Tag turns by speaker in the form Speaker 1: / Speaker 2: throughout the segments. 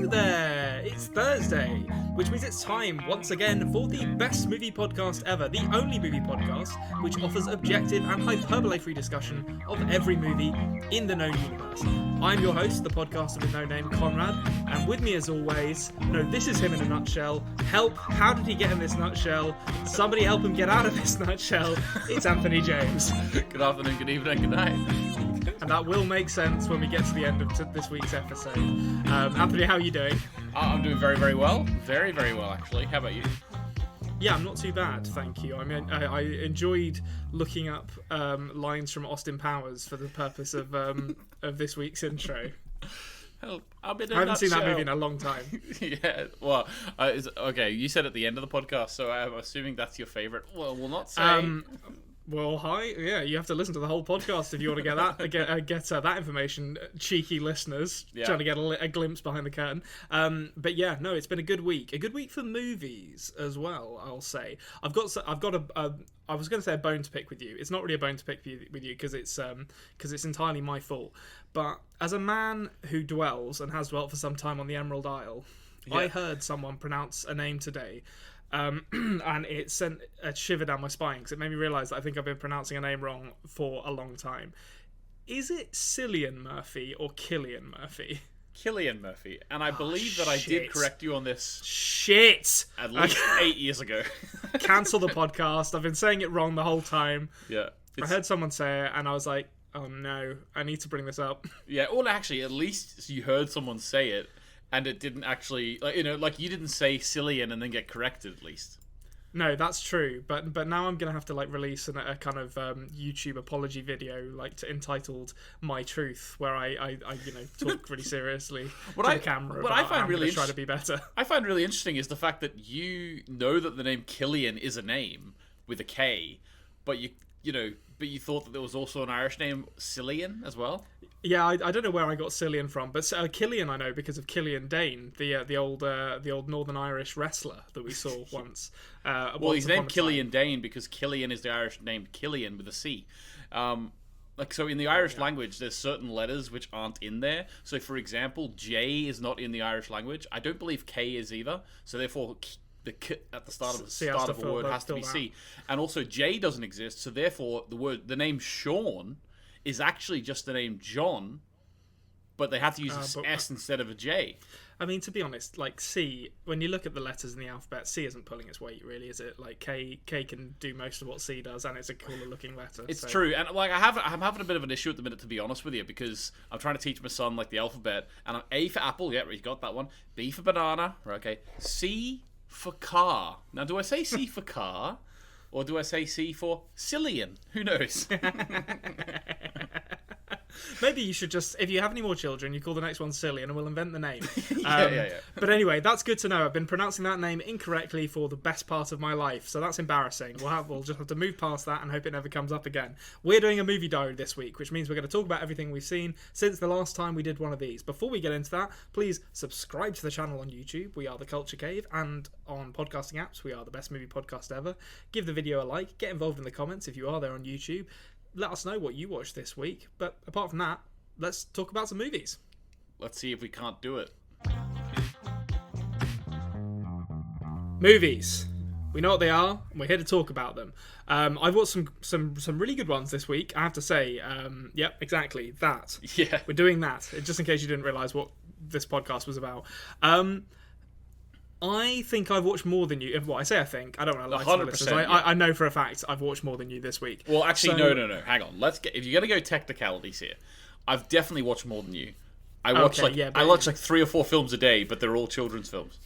Speaker 1: there! It's Thursday, which means it's time once again for the best movie podcast ever, the only movie podcast which offers objective and hyperbole-free discussion of every movie in the known universe. I'm your host, the podcaster with no name, Konrad, and with me as always, this is him in a nutshell. Help, how did he get in this nutshell? Somebody help him get out of this nutshell. It's Anthony James.
Speaker 2: Good afternoon, good evening, good night.
Speaker 1: And that will make sense when we get to the end of this week's episode. Anthony, how are you doing?
Speaker 2: I'm doing very, very well. Very, very well, actually. How about you?
Speaker 1: Yeah, I'm not too bad, thank you. I mean, I enjoyed looking up lines from Austin Powers for the purpose of this week's intro.
Speaker 2: I
Speaker 1: haven't seen that movie in a long time.
Speaker 2: Yeah, well, okay, you said at the end of the podcast, so I'm assuming that's your favourite. Well, we'll not say...
Speaker 1: Well, hi. Yeah, you have to listen to the whole podcast if you want to get that information, cheeky listeners, trying to get a glimpse behind the curtain. But yeah, no, it's been a good week for movies as well. I'll say I was going to say a bone to pick with you. It's not really a bone to pick with you because it's entirely my fault. But as a man who dwells and has dwelt for some time on the Emerald Isle, I heard someone pronounce a name today. And it sent a shiver down my spine because it made me realise that I think I've been pronouncing a name wrong for a long time. Is it Cillian Murphy or Killian Murphy?
Speaker 2: Killian Murphy, and I believe that I did correct you on this.
Speaker 1: Shit!
Speaker 2: At least 8 years ago.
Speaker 1: Cancel the podcast. I've been saying it wrong the whole time.
Speaker 2: Yeah,
Speaker 1: I heard someone say it, and I was like, "Oh no, I need to bring this up."
Speaker 2: Yeah, well, actually, at least you heard someone say it. And it didn't actually, you didn't say Cillian and then get corrected at least.
Speaker 1: No, that's true. But now I'm gonna have to release a kind of YouTube apology video entitled "My Truth," where I talk really seriously to the camera.
Speaker 2: What I find really
Speaker 1: try to be better.
Speaker 2: I find really interesting is the fact that you know that the name Killian is a name with a K, but you thought that there was also an Irish name Cillian as well.
Speaker 1: Yeah, I don't know where I got Cillian from, but Killian I know because of Killian Dane, the old Northern Irish wrestler that we saw once.
Speaker 2: Well, he's named Killian Dane because Killian is the Irish name Killian with a C. So in the Irish language, there's certain letters which aren't in there. So, for example, J is not in the Irish language. I don't believe K is either. So therefore, the K at the start of a word has to be C. And also J doesn't exist. So therefore, the name Sean is actually just the name John, but they have to use an S instead of a J.
Speaker 1: I mean, to be honest, C, when you look at the letters in the alphabet, C isn't pulling its weight, really, is it? K can do most of what C does, and it's a cooler looking letter.
Speaker 2: It's true, and I'm having a bit of an issue at the minute, to be honest with you, because I'm trying to teach my son the alphabet, and I'm A for apple, yeah, he's got that one. B for banana, right, okay. C for car. Now, do I say C for car? Or do I say C for Cillian? Who knows?
Speaker 1: Maybe you should just, if you have any more children, you call the next one Cillian and we'll invent the name.
Speaker 2: Yeah.
Speaker 1: But anyway, that's good to know. I've been pronouncing that name incorrectly for the best part of my life, so that's embarrassing. We'll just have to move past that and hope it never comes up again. We're doing a movie diary this week, which means we're going to talk about everything we've seen since the last time we did one of these. Before we get into that, please subscribe to the channel on YouTube. We are The Culture Cave, and on podcasting apps, we are the best movie podcast ever. Give the video a like, get involved in the comments if you are there on YouTube. Let us know what you watched this week. But apart from that, let's talk about some movies.
Speaker 2: Let's see if we can't do it.
Speaker 1: Movies. We know what they are, and we're here to talk about them. I've watched some really good ones this week, I have to say. Yep, exactly, that.
Speaker 2: Yeah.
Speaker 1: We're doing that, just in case you didn't realise what this podcast was about. I think I've watched more than you. Well, I say I think. I don't want to lie to the listeners. I know for a fact I've watched more than you this week.
Speaker 2: Well, actually, no. Hang on. If you're going to go technicalities here, I've definitely watched more than you. I watch 3 or 4 films a day, but they're all children's films.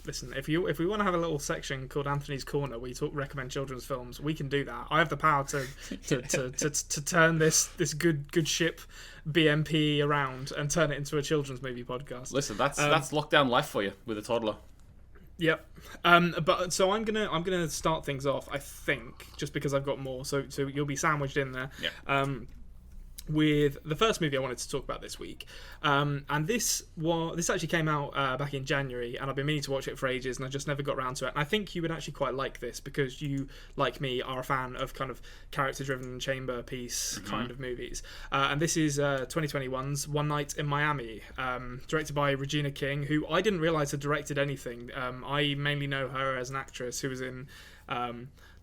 Speaker 1: Listen, if we want to have a little section called Anthony's Corner where you recommend children's films, we can do that. I have the power to turn this good ship BMPE around and turn it into a children's movie podcast.
Speaker 2: Listen, that's lockdown life for you with a toddler.
Speaker 1: Yep. But so I'm gonna start things off, I think, just because I've got more. So you'll be sandwiched in there.
Speaker 2: Yeah.
Speaker 1: with the first movie I wanted to talk about this week, and this actually came out back in January, and I've been meaning to watch it for ages, and I just never got around to it. And I think you would actually quite like this because you, like me, are a fan of kind of character-driven chamber piece kind of movies. And this is 2021's One Night in Miami, directed by Regina King, who I didn't realise had directed anything. I mainly know her as an actress who was in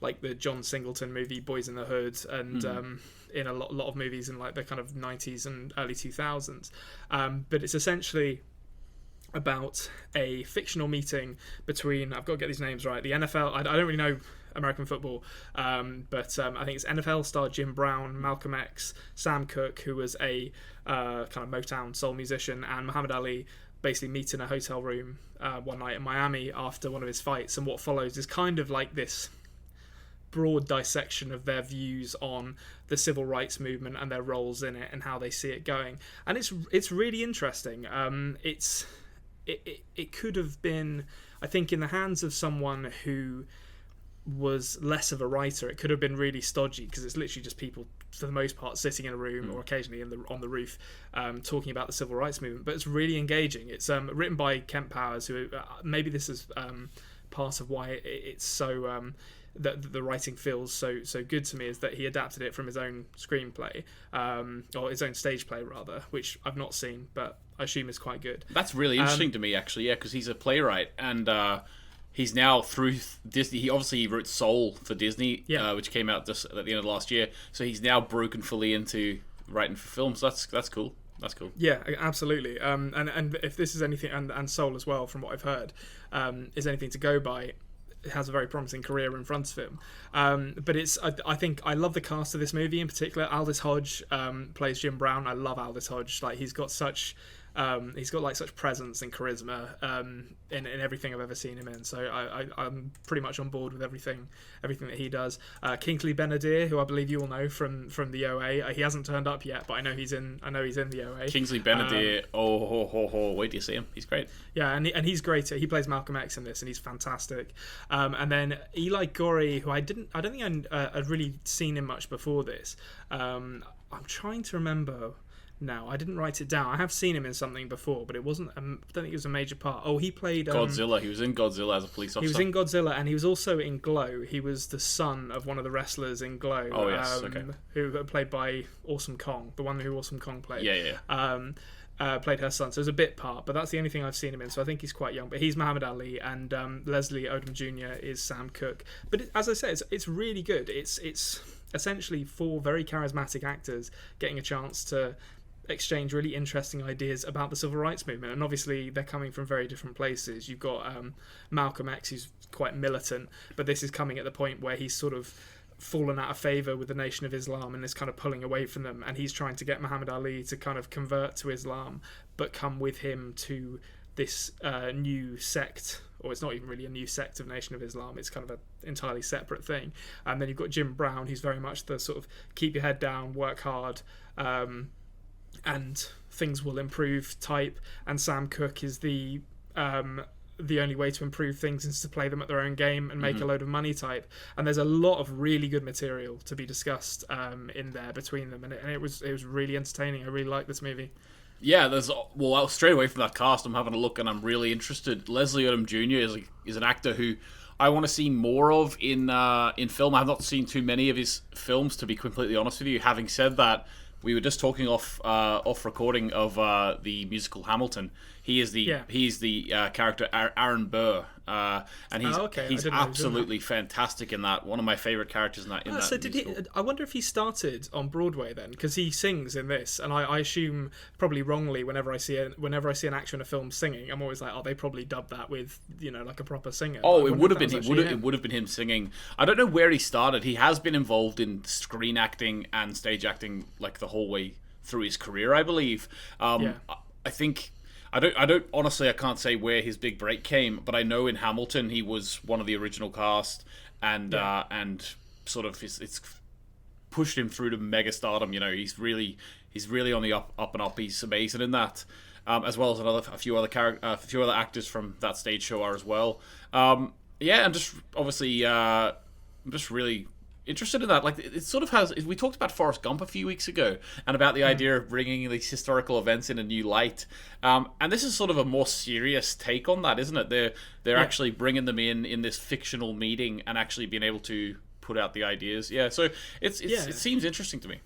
Speaker 1: like the John Singleton movie Boys in the Hood, and in a lot of movies in like the kind of 90s and early 2000s. But it's essentially about a fictional meeting between, I've got to get these names right, the NFL, I don't really know American football, but I think it's NFL star Jim Brown, Malcolm X, Sam Cooke, who was a kind of Motown soul musician, and Muhammad Ali basically meet in a hotel room one night in Miami after one of his fights, and what follows is kind of like this broad dissection of their views on the civil rights movement and their roles in it and how they see it going. And it's really interesting. It could have been, I think, in the hands of someone who was less of a writer, it could have been really stodgy, because it's literally just people, for the most part, sitting in a room or occasionally on the roof talking about the civil rights movement. But it's really engaging. It's written by Kent Powers, who maybe this is part of why it's so that the writing feels so good to me, is that he adapted it from his own screenplay, or his own stage play rather, which I've not seen, but I assume is quite good.
Speaker 2: That's really interesting to me, actually, yeah, because he's a playwright, and he's now through Disney. He obviously wrote Soul for Disney, which came out just at the end of last year. So he's now broken fully into writing for films. That's cool. That's cool.
Speaker 1: Yeah, absolutely. And if this is anything, and Soul as well, from what I've heard, is anything to go by, has a very promising career in front of him. But I think I love the cast of this movie in particular. Aldous Hodge plays Jim Brown. I love Aldous Hodge. Like, he's got such presence and charisma in everything I've ever seen him in. So I'm pretty much on board with everything that he does. Kingsley Ben-Adir, who I believe you all know from the OA. He hasn't turned up yet, but I know he's in the OA.
Speaker 2: Kingsley Ben-Adir, wait till you see him. He's great.
Speaker 1: Yeah, and he's great. He plays Malcolm X in this, and he's fantastic. And then Eli Gorey, who I don't think I'd really seen him much before this. I'm trying to remember now. I didn't write it down. I have seen him in something before, but it wasn't. I don't think it was a major part. Oh, he played
Speaker 2: Godzilla. He was in Godzilla as a police officer.
Speaker 1: He was in Godzilla, and he was also in Glow. He was the son of one of the wrestlers in Glow.
Speaker 2: Oh yes, okay.
Speaker 1: Who played by Awesome Kong, the one who Awesome Kong played.
Speaker 2: Yeah.
Speaker 1: Played her son, so it was a bit part, but that's the only thing I've seen him in, so I think he's quite young. But he's Muhammad Ali, and Leslie Odom Jr. is Sam Cooke. But as I said, it's really good. It's essentially 4 very charismatic actors getting a chance to exchange really interesting ideas about the civil rights movement, and obviously they're coming from very different places. You've got Malcolm X, who's quite militant, but this is coming at the point where he's sort of fallen out of favour with the Nation of Islam and is kind of pulling away from them, and he's trying to get Muhammad Ali to kind of convert to Islam but come with him to this new sect, or it's not even really a new sect of Nation of Islam, it's kind of an entirely separate thing. And then you've got Jim Brown, who's very much the sort of keep your head down, work hard, and things will improve type, and Sam Cooke is the only way to improve things is to play them at their own game and make a load of money type. And there's a lot of really good material to be discussed in there between them, and it was really entertaining. I really like this movie.
Speaker 2: Yeah, straight away from that cast, I'm having a look and I'm really interested. Leslie Odom Jr. is an actor who I want to see more of in film. I've not seen too many of his films, to be completely honest with you. Having said that, we were just talking off recording of the musical Hamilton. He's the character Aaron Burr, and he's absolutely fantastic in that. One of my favorite characters in that.
Speaker 1: So musical. I wonder if he started on Broadway then, because he sings in this, and I assume probably wrongly whenever I see an actor in a film singing, I'm always like, oh, they probably dubbed that with like a proper singer.
Speaker 2: Oh, it would have been him singing. I don't know where he started. He has been involved in screen acting and stage acting like the whole way through his career, I believe. I think. I don't honestly, I can't say where his big break came, but I know in Hamilton he was one of the original cast, and sort of it's pushed him through to mega stardom. He's really on the up and up. He's amazing in that, as well as a few other actors from that stage show are as well. And just obviously, I'm just really interested in that. Like, it sort of has. We talked about Forrest Gump a few weeks ago, and about the idea of bringing these historical events in a new light. And this is sort of a more serious take on that, isn't it? They're actually bringing them in this fictional meeting and actually being able to put out the ideas. Yeah, so it seems interesting to me.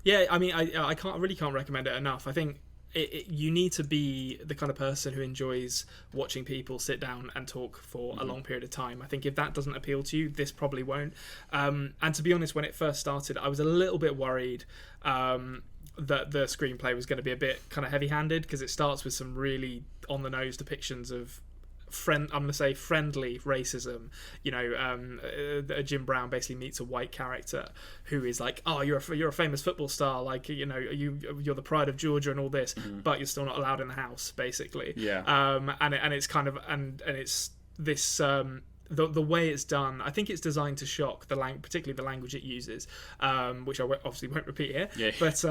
Speaker 1: Yeah, I mean, I can't recommend it enough. I think you need to be the kind of person who enjoys watching people sit down and talk for a long period of time. I think if that doesn't appeal to you, this probably won't. And to be honest, when it first started, I was a little bit worried that the screenplay was going to be a bit kind of heavy-handed, because it starts with some really on-the-nose depictions of I'm going to say friendly racism. You know, Jim Brown basically meets a white character who is like, oh, you're a famous football star, like, you know, you're the pride of Georgia and all this, but you're still not allowed in the house, basically.
Speaker 2: Yeah.
Speaker 1: And it's kind of and it's this. The way it's done, I think it's designed to shock particularly the language it uses, which I obviously won't repeat here.
Speaker 2: Yeah.
Speaker 1: But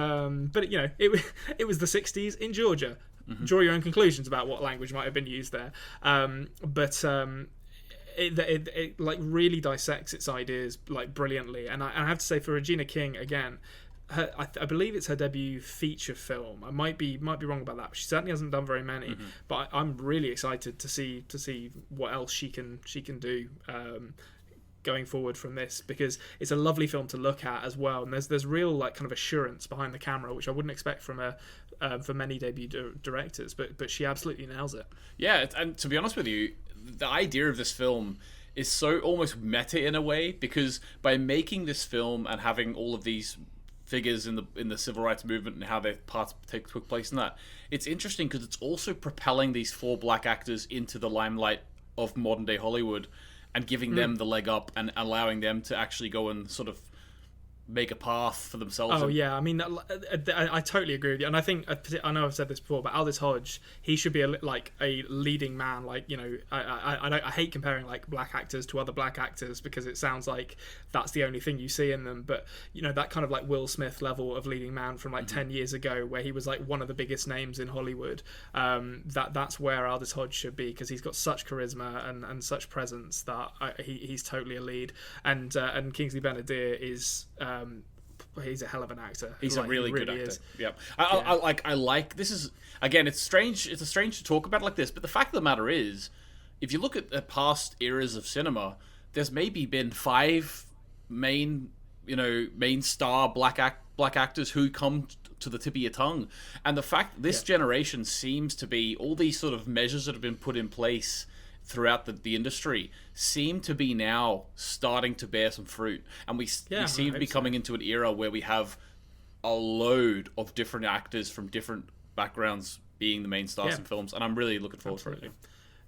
Speaker 1: you know, it was the 60s in Georgia. Draw your own conclusions about what language might have been used there. It like really dissects its ideas like brilliantly. And I have to say, for Regina King, again, I believe it's her debut feature film. I might be wrong about that, but she certainly hasn't done very many. But I'm really excited to see what else she can do going forward from this, because it's a lovely film to look at as well, and there's real like kind of assurance behind the camera, which I wouldn't expect from for many debut directors, but she absolutely nails it.
Speaker 2: Yeah, and to be honest with you, the idea of this film is so almost meta in a way, because by making this film and having all of these figures in the civil rights movement and how their parts took place in that, it's interesting because it's also propelling these 4 black actors into the limelight of modern day Hollywood, and giving them the leg up and allowing them to actually go and sort of make a path for themselves.
Speaker 1: Oh yeah, I mean, I totally agree with you, and I think I know I've said this before, but Aldous Hodge, he should be a leading man. Like, you know, I hate comparing like black actors to other black actors, because it sounds like that's the only thing you see in them. But you know, that kind of like Will Smith level of leading man from like 10 years ago, where he was like one of the biggest names in Hollywood. That's where Aldous Hodge should be, because he's got such charisma and such presence that he's totally a lead. And Kingsley Ben-Adir is. He's a hell of an actor.
Speaker 2: He's a really good actor. Yeah. I like this is, again, it's strange. It's strange to talk about it like this, but the fact of the matter is, if you look at the past eras of cinema, there's maybe been 5 main star black actors who come to the tip of your tongue, and the fact this generation seems to be, all these sort of measures that have been put in place throughout the industry seem to be now starting to bear some fruit, and we seem to be coming into an era where we have a load of different actors from different backgrounds being the main stars in films, and I'm really looking forward to it.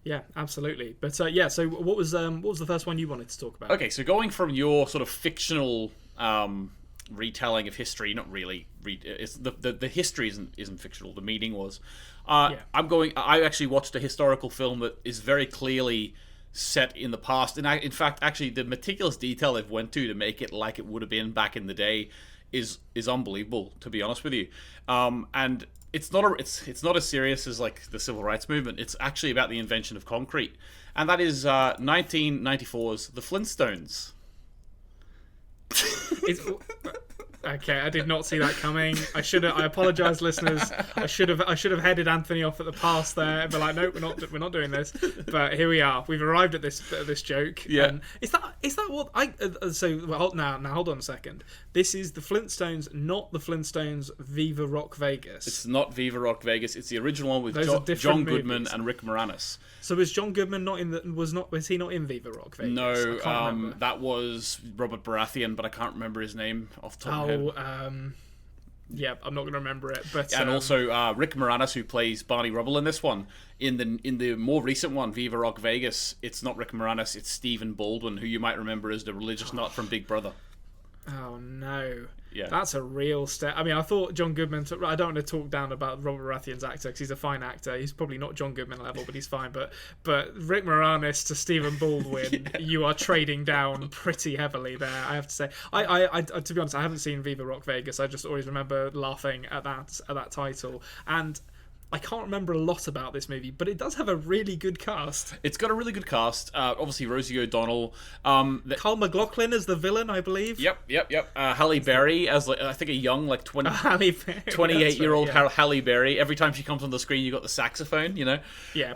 Speaker 1: Yeah, absolutely. But so what was the first one you wanted to talk about?
Speaker 2: Okay, so going from your sort of fictional retelling of history, not really. It's the history isn't fictional. The meaning was. I actually watched a historical film that is very clearly set in the past, and in fact, actually, the meticulous detail they've went to make it like it would have been back in the day is unbelievable, to be honest with you. And it's not as serious as like the civil rights movement. It's actually about the invention of concrete, and that is 1994's The Flintstones.
Speaker 1: Okay, I did not see that coming. I apologise, listeners. I should have headed Anthony off at the pass there and be like, nope, we're not doing this. But here we are. We've arrived at this joke.
Speaker 2: Yeah.
Speaker 1: Is that what I? Now hold on a second. This is the Flintstones, not the Flintstones Viva Rock Vegas.
Speaker 2: It's not Viva Rock Vegas. It's the original one with John Goodman movies. And Rick Moranis.
Speaker 1: So was John Goodman was he not in Viva Rock Vegas?
Speaker 2: No, that was Robert Baratheon, but I can't remember his name off the top of my head.
Speaker 1: Yeah, I'm not going to remember it. But
Speaker 2: and also Rick Moranis, who plays Barney Rubble in this one. In the more recent one, Viva Rock Vegas, it's not Rick Moranis, it's Stephen Baldwin, who you might remember as the religious nut from Big Brother.
Speaker 1: Oh no.
Speaker 2: Yeah.
Speaker 1: That's a real step. I mean, I thought John Goodman. I don't want to talk down about Robert Baratheon's actor, because he's a fine actor. He's probably not John Goodman level, but he's fine. But Rick Moranis to Stephen Baldwin, you are trading down pretty heavily there, I have to say. I to be honest, I haven't seen Viva Rock Vegas. I just always remember laughing at that title. And I can't remember a lot about this movie, but it does have a really good cast.
Speaker 2: It's got a really good cast. Obviously, Rosie O'Donnell.
Speaker 1: Carl McLaughlin as the villain, I believe.
Speaker 2: Yep. Halle Berry as, like, I think a young, like, 28-year-old Halle Berry. Every time she comes on the screen, you got the saxophone, you know?
Speaker 1: Yeah.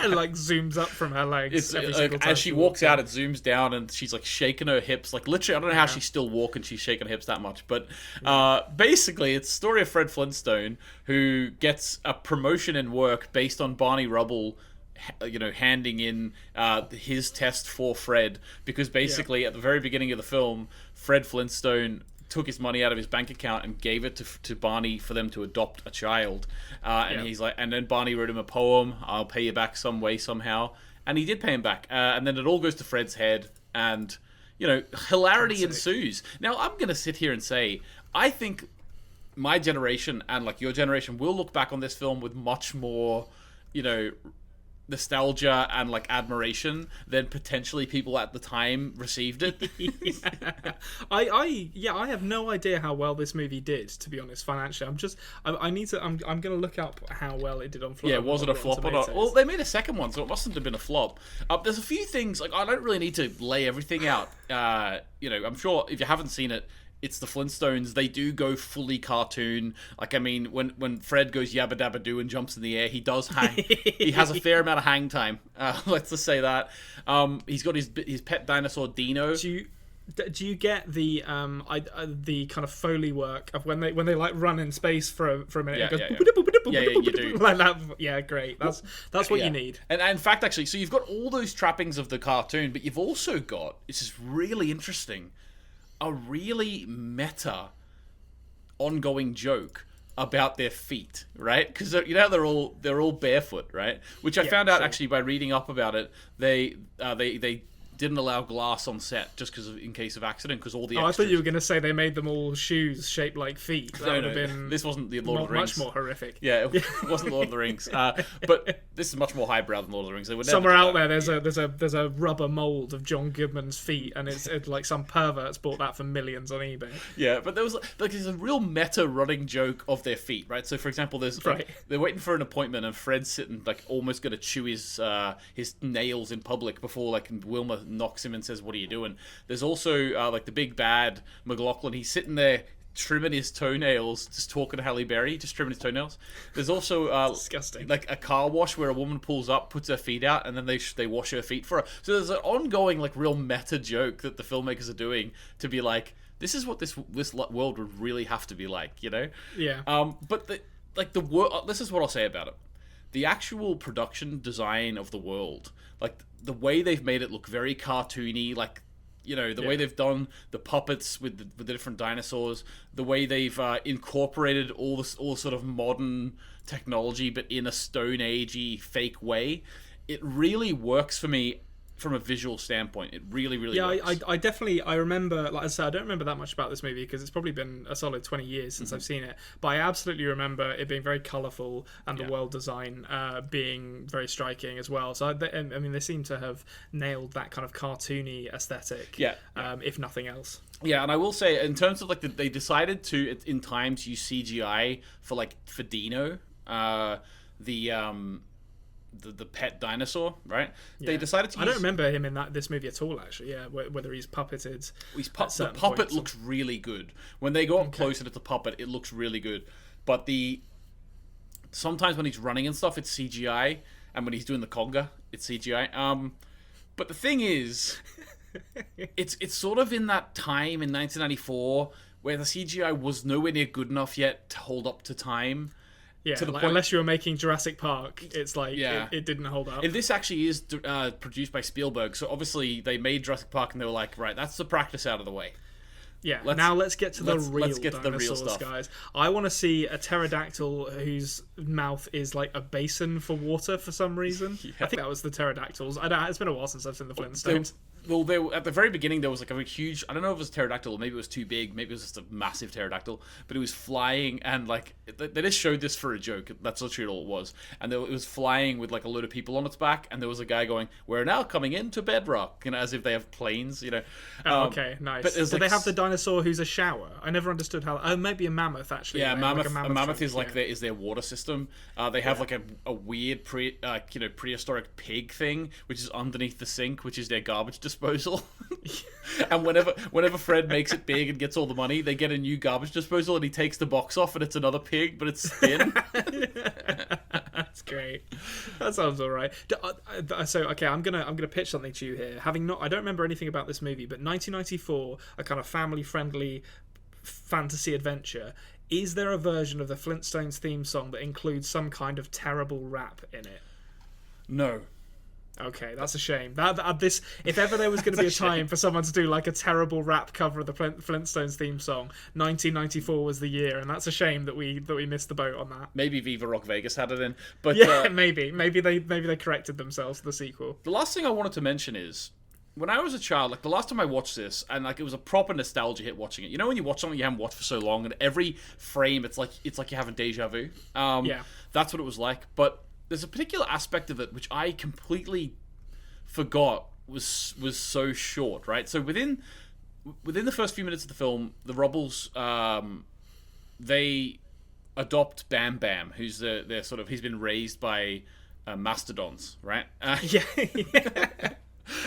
Speaker 1: It, like, zooms up from her legs.
Speaker 2: As she walks out, it zooms down, and she's, like, shaking her hips. Like, literally, I don't know how she's still walking. She's shaking her hips that much. But basically, it's the story of Fred Flintstone, who gets a promotion in work based on Barney Rubble, you know, handing in his test for Fred, because basically at the very beginning of the film, Fred Flintstone took his money out of his bank account and gave it to Barney for them to adopt a child, and he's like, and then Barney wrote him a poem, "I'll pay you back some way somehow," and he did pay him back, and then it all goes to Fred's head, and, you know, hilarity ensues. Now, I'm gonna sit here and say, I think my generation and, like, your generation will look back on this film with much more, you know, nostalgia and, like, admiration than potentially people at the time received it.
Speaker 1: I have no idea how well this movie did, to be honest, financially. I'm gonna look up how well it did on flop.
Speaker 2: Yeah, was it a flop or not? Well, they made a second one, so it mustn't have been a flop. There's a few things, like, I don't really need to lay everything out. You know, I'm sure if you haven't seen it, it's the Flintstones. They do go fully cartoon. Like, I mean, when Fred goes yabba dabba doo and jumps in the air, he does hang. He has a fair amount of hang time. Let's just say that. He's got his pet dinosaur Dino.
Speaker 1: Do you get the kind of Foley work of when they like run in space for a minute?
Speaker 2: Yeah, you do.
Speaker 1: Like that. Yeah, great. That's what you need.
Speaker 2: And in fact, actually, so you've got all those trappings of the cartoon, but you've also got, this is really interesting, a really meta ongoing joke about their feet, right? Because, you know, they're all barefoot, right? Which I found out actually by reading up about it. They didn't allow glass on set just because in case of accident, because all the extras...
Speaker 1: I thought you were going to say they made them all shoes shaped like feet. That would have been...
Speaker 2: This wasn't the Lord of the Rings.
Speaker 1: Much more horrific.
Speaker 2: Yeah, it wasn't Lord of the Rings. But this is much more highbrow than Lord of the Rings. They would
Speaker 1: somewhere out there, there's a rubber mold of John Goodman's feet, and it's like some perverts bought that for millions on eBay.
Speaker 2: Yeah, but there was like there's a real meta running joke of their feet, right? So, for example, there's they're waiting for an appointment, and Fred's sitting like almost going to chew his nails in public before like Wilma knocks him and says, "What are you doing?" There's also like the big bad McLaughlin. He's sitting there trimming his toenails, just talking to Halle Berry, just trimming his toenails. There's also
Speaker 1: disgusting,
Speaker 2: like a car wash where a woman pulls up, puts her feet out, and then they wash her feet for her. So there's an ongoing like real meta joke that the filmmakers are doing to be like, this is what this world would really have to be like, you know?
Speaker 1: Yeah.
Speaker 2: But this is what I'll say about it. The actual production design of the world, like the way they've made it look very cartoony, like, you know, the way they've done the puppets with the different dinosaurs, the way they've incorporated all sort of modern technology, but in a Stone Agey fake way, it really works for me from a visual standpoint. It really works.
Speaker 1: Yeah, I remember, like I said, I don't remember that much about this movie because it's probably been a solid 20 years since I've seen it, but I absolutely remember it being very colourful and the world design being very striking as well. So I mean, they seem to have nailed that kind of cartoony aesthetic, if nothing else.
Speaker 2: Yeah, and I will say, in terms of like they decided to in times use CGI for Dino, the pet dinosaur, right? Yeah. They decided to use...
Speaker 1: I don't remember him in this movie at all, actually. Yeah, whether he's puppeted.
Speaker 2: The puppet looks really good. When they go up closer to the puppet, it looks really good. But sometimes when he's running and stuff, it's CGI, and when he's doing the conga, it's CGI. But the thing is, it's sort of in that time in 1994 where the CGI was nowhere near good enough yet to hold up to time.
Speaker 1: Yeah, unless you were making Jurassic Park, it's like it didn't hold up.
Speaker 2: And this actually is produced by Spielberg, so obviously they made Jurassic Park and they were like, right, that's the practice out of the way.
Speaker 1: Yeah, let's get to the real dinosaurs, guys. I want to see a pterodactyl whose mouth is like a basin for water for some reason. I think that was the pterodactyls. It's been a while since I've seen the Flintstones.
Speaker 2: Well, at the very beginning, there was like a huge... I don't know if it was a pterodactyl, or maybe it was too big, maybe it was just a massive pterodactyl, but it was flying, and like, they just showed this for a joke. That's literally all it was. And it was flying with like a load of people on its back, and there was a guy going, "We're now coming into bedrock," as if they have planes,
Speaker 1: Oh, okay, nice. But do they have the dinosaur who's a shower? I never understood how... Oh, maybe a mammoth, actually.
Speaker 2: Yeah, a mammoth is like their water system. They have like a weird prehistoric pig thing, which is underneath the sink, which is their garbage disposal. And whenever Fred makes it big and gets all the money, they get a new garbage disposal, and he takes the box off, and it's another pig, but it's thin.
Speaker 1: That's great. That sounds all right. So okay, I'm gonna pitch something to you here. I don't remember anything about this movie, but 1994, a kind of family-friendly fantasy adventure. Is there a version of the Flintstones theme song that includes some kind of terrible rap in it?
Speaker 2: No.
Speaker 1: Okay, that's a shame. If ever there was going to be a time for someone to do like a terrible rap cover of the Flintstones theme song, 1994 was the year, and that's a shame that we missed the boat on that.
Speaker 2: Maybe Viva Rock Vegas had it in, but
Speaker 1: maybe they corrected themselves for the sequel.
Speaker 2: The last thing I wanted to mention is, when I was a child, like the last time I watched this, and like it was a proper nostalgia hit watching it. You know when you watch something you haven't watched for so long, and every frame it's like you have a deja vu.
Speaker 1: Yeah,
Speaker 2: that's what it was like, but. There's a particular aspect of it which I completely forgot was so short, right? So within the first few minutes of the film, the Rubbles they adopt Bam Bam, who's they're sort of he's been raised by mastodons, right?
Speaker 1: Yeah.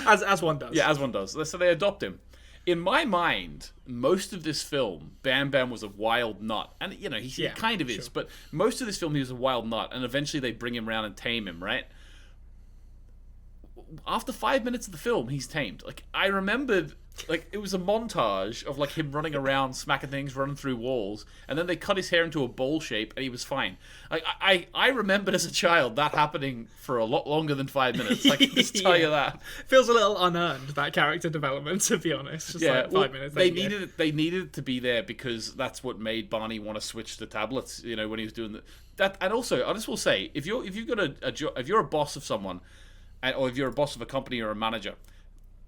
Speaker 1: as one does.
Speaker 2: Yeah, as one does. So they adopt him. In my mind, most of this film, Bam Bam was a wild nut. And, he kind of is. But most of this film, he was a wild nut. And eventually they bring him around and tame him, right? After 5 minutes of the film, he's tamed. Like, I remembered... Like, it was a montage of, like, him running around, smacking things, running through walls. And then they cut his hair into a bowl shape, and he was fine. Like, I remembered as a child that happening for a lot longer than 5 minutes. I can just tell you that.
Speaker 1: Feels a little unearned, that character development, to be honest. Just like 5 minutes.
Speaker 2: They needed it to be there because that's what made Barney want to switch to tablets, when he was doing that. And also, I just will say, if you're a boss of someone, or if you're a boss of a company or a manager,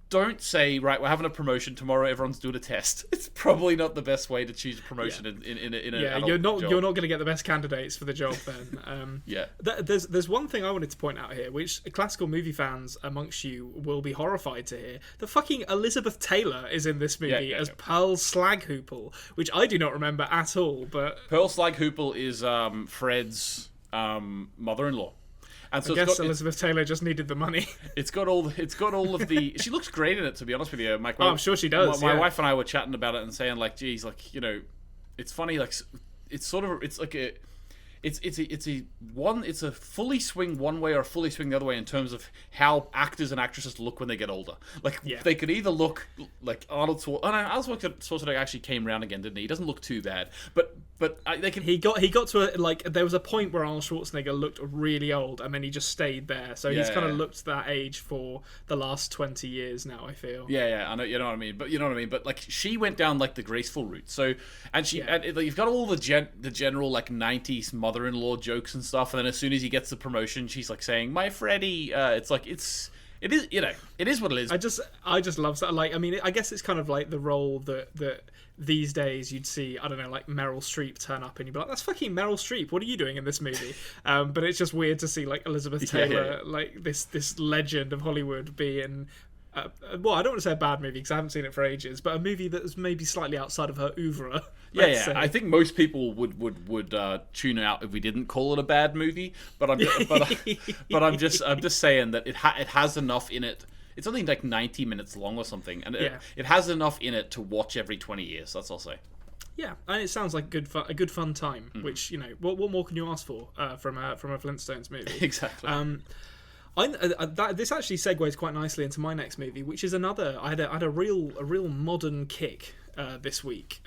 Speaker 2: don't say, right, we're having a promotion tomorrow, everyone's doing a test. It's probably not the best way to choose a promotion in an
Speaker 1: you're not
Speaker 2: job.
Speaker 1: You're not going to get the best candidates for the job then.
Speaker 2: Yeah.
Speaker 1: There's one thing I wanted to point out here, which classical movie fans amongst you will be horrified to hear. The fucking Elizabeth Taylor is in this movie as Pearl Slaghoople, which I do not remember at all. But
Speaker 2: Pearl Slaghoople is Fred's mother-in-law. And so
Speaker 1: I guess Elizabeth Taylor just needed the money. It's got all
Speaker 2: of the. She looks great in it, to be honest with you.
Speaker 1: I'm sure she does.
Speaker 2: My wife and I were chatting about it and saying, like, geez, like, it's funny, like, it's like a. It's a fully swing one way or a fully swing the other way in terms of how actors and actresses look when they get older. Like they could either look like Arnold Schwarzenegger. Oh, no, Arnold Schwarzenegger actually came around again, didn't he? He doesn't look too bad, but they can.
Speaker 1: He got to there was a point where Arnold Schwarzenegger looked really old, and then he just stayed there. So he's kind of looked that age for the last 20 years now, I feel.
Speaker 2: Yeah, I know, you know what I mean. But like she went down like the graceful route. So and you've got all the general like 90s mother-in-law jokes and stuff, and then as soon as he gets the promotion, she's like saying, "My Freddie." It's like it is what it is.
Speaker 1: I just love that. Like, I mean, I guess it's kind of like the role that these days you'd see, I don't know, like Meryl Streep turn up and you'd be like, that's fucking Meryl Streep, what are you doing in this movie? But it's just weird to see like Elizabeth Taylor, like this legend of Hollywood being well, I don't want to say a bad movie because I haven't seen it for ages, but a movie that was maybe slightly outside of her oeuvre.
Speaker 2: Yeah. I think most people would tune out if we didn't call it a bad movie. But I'm just saying that it has enough in it. It's only like 90 minutes long or something, and it has enough in it to watch every 20 years. That's all I'll say.
Speaker 1: Yeah, and it sounds like a good fun time. Mm-hmm. Which what more can you ask for from a Flintstones movie?
Speaker 2: Exactly.
Speaker 1: This actually segues quite nicely into my next movie, which is another. I had a real modern kick this week.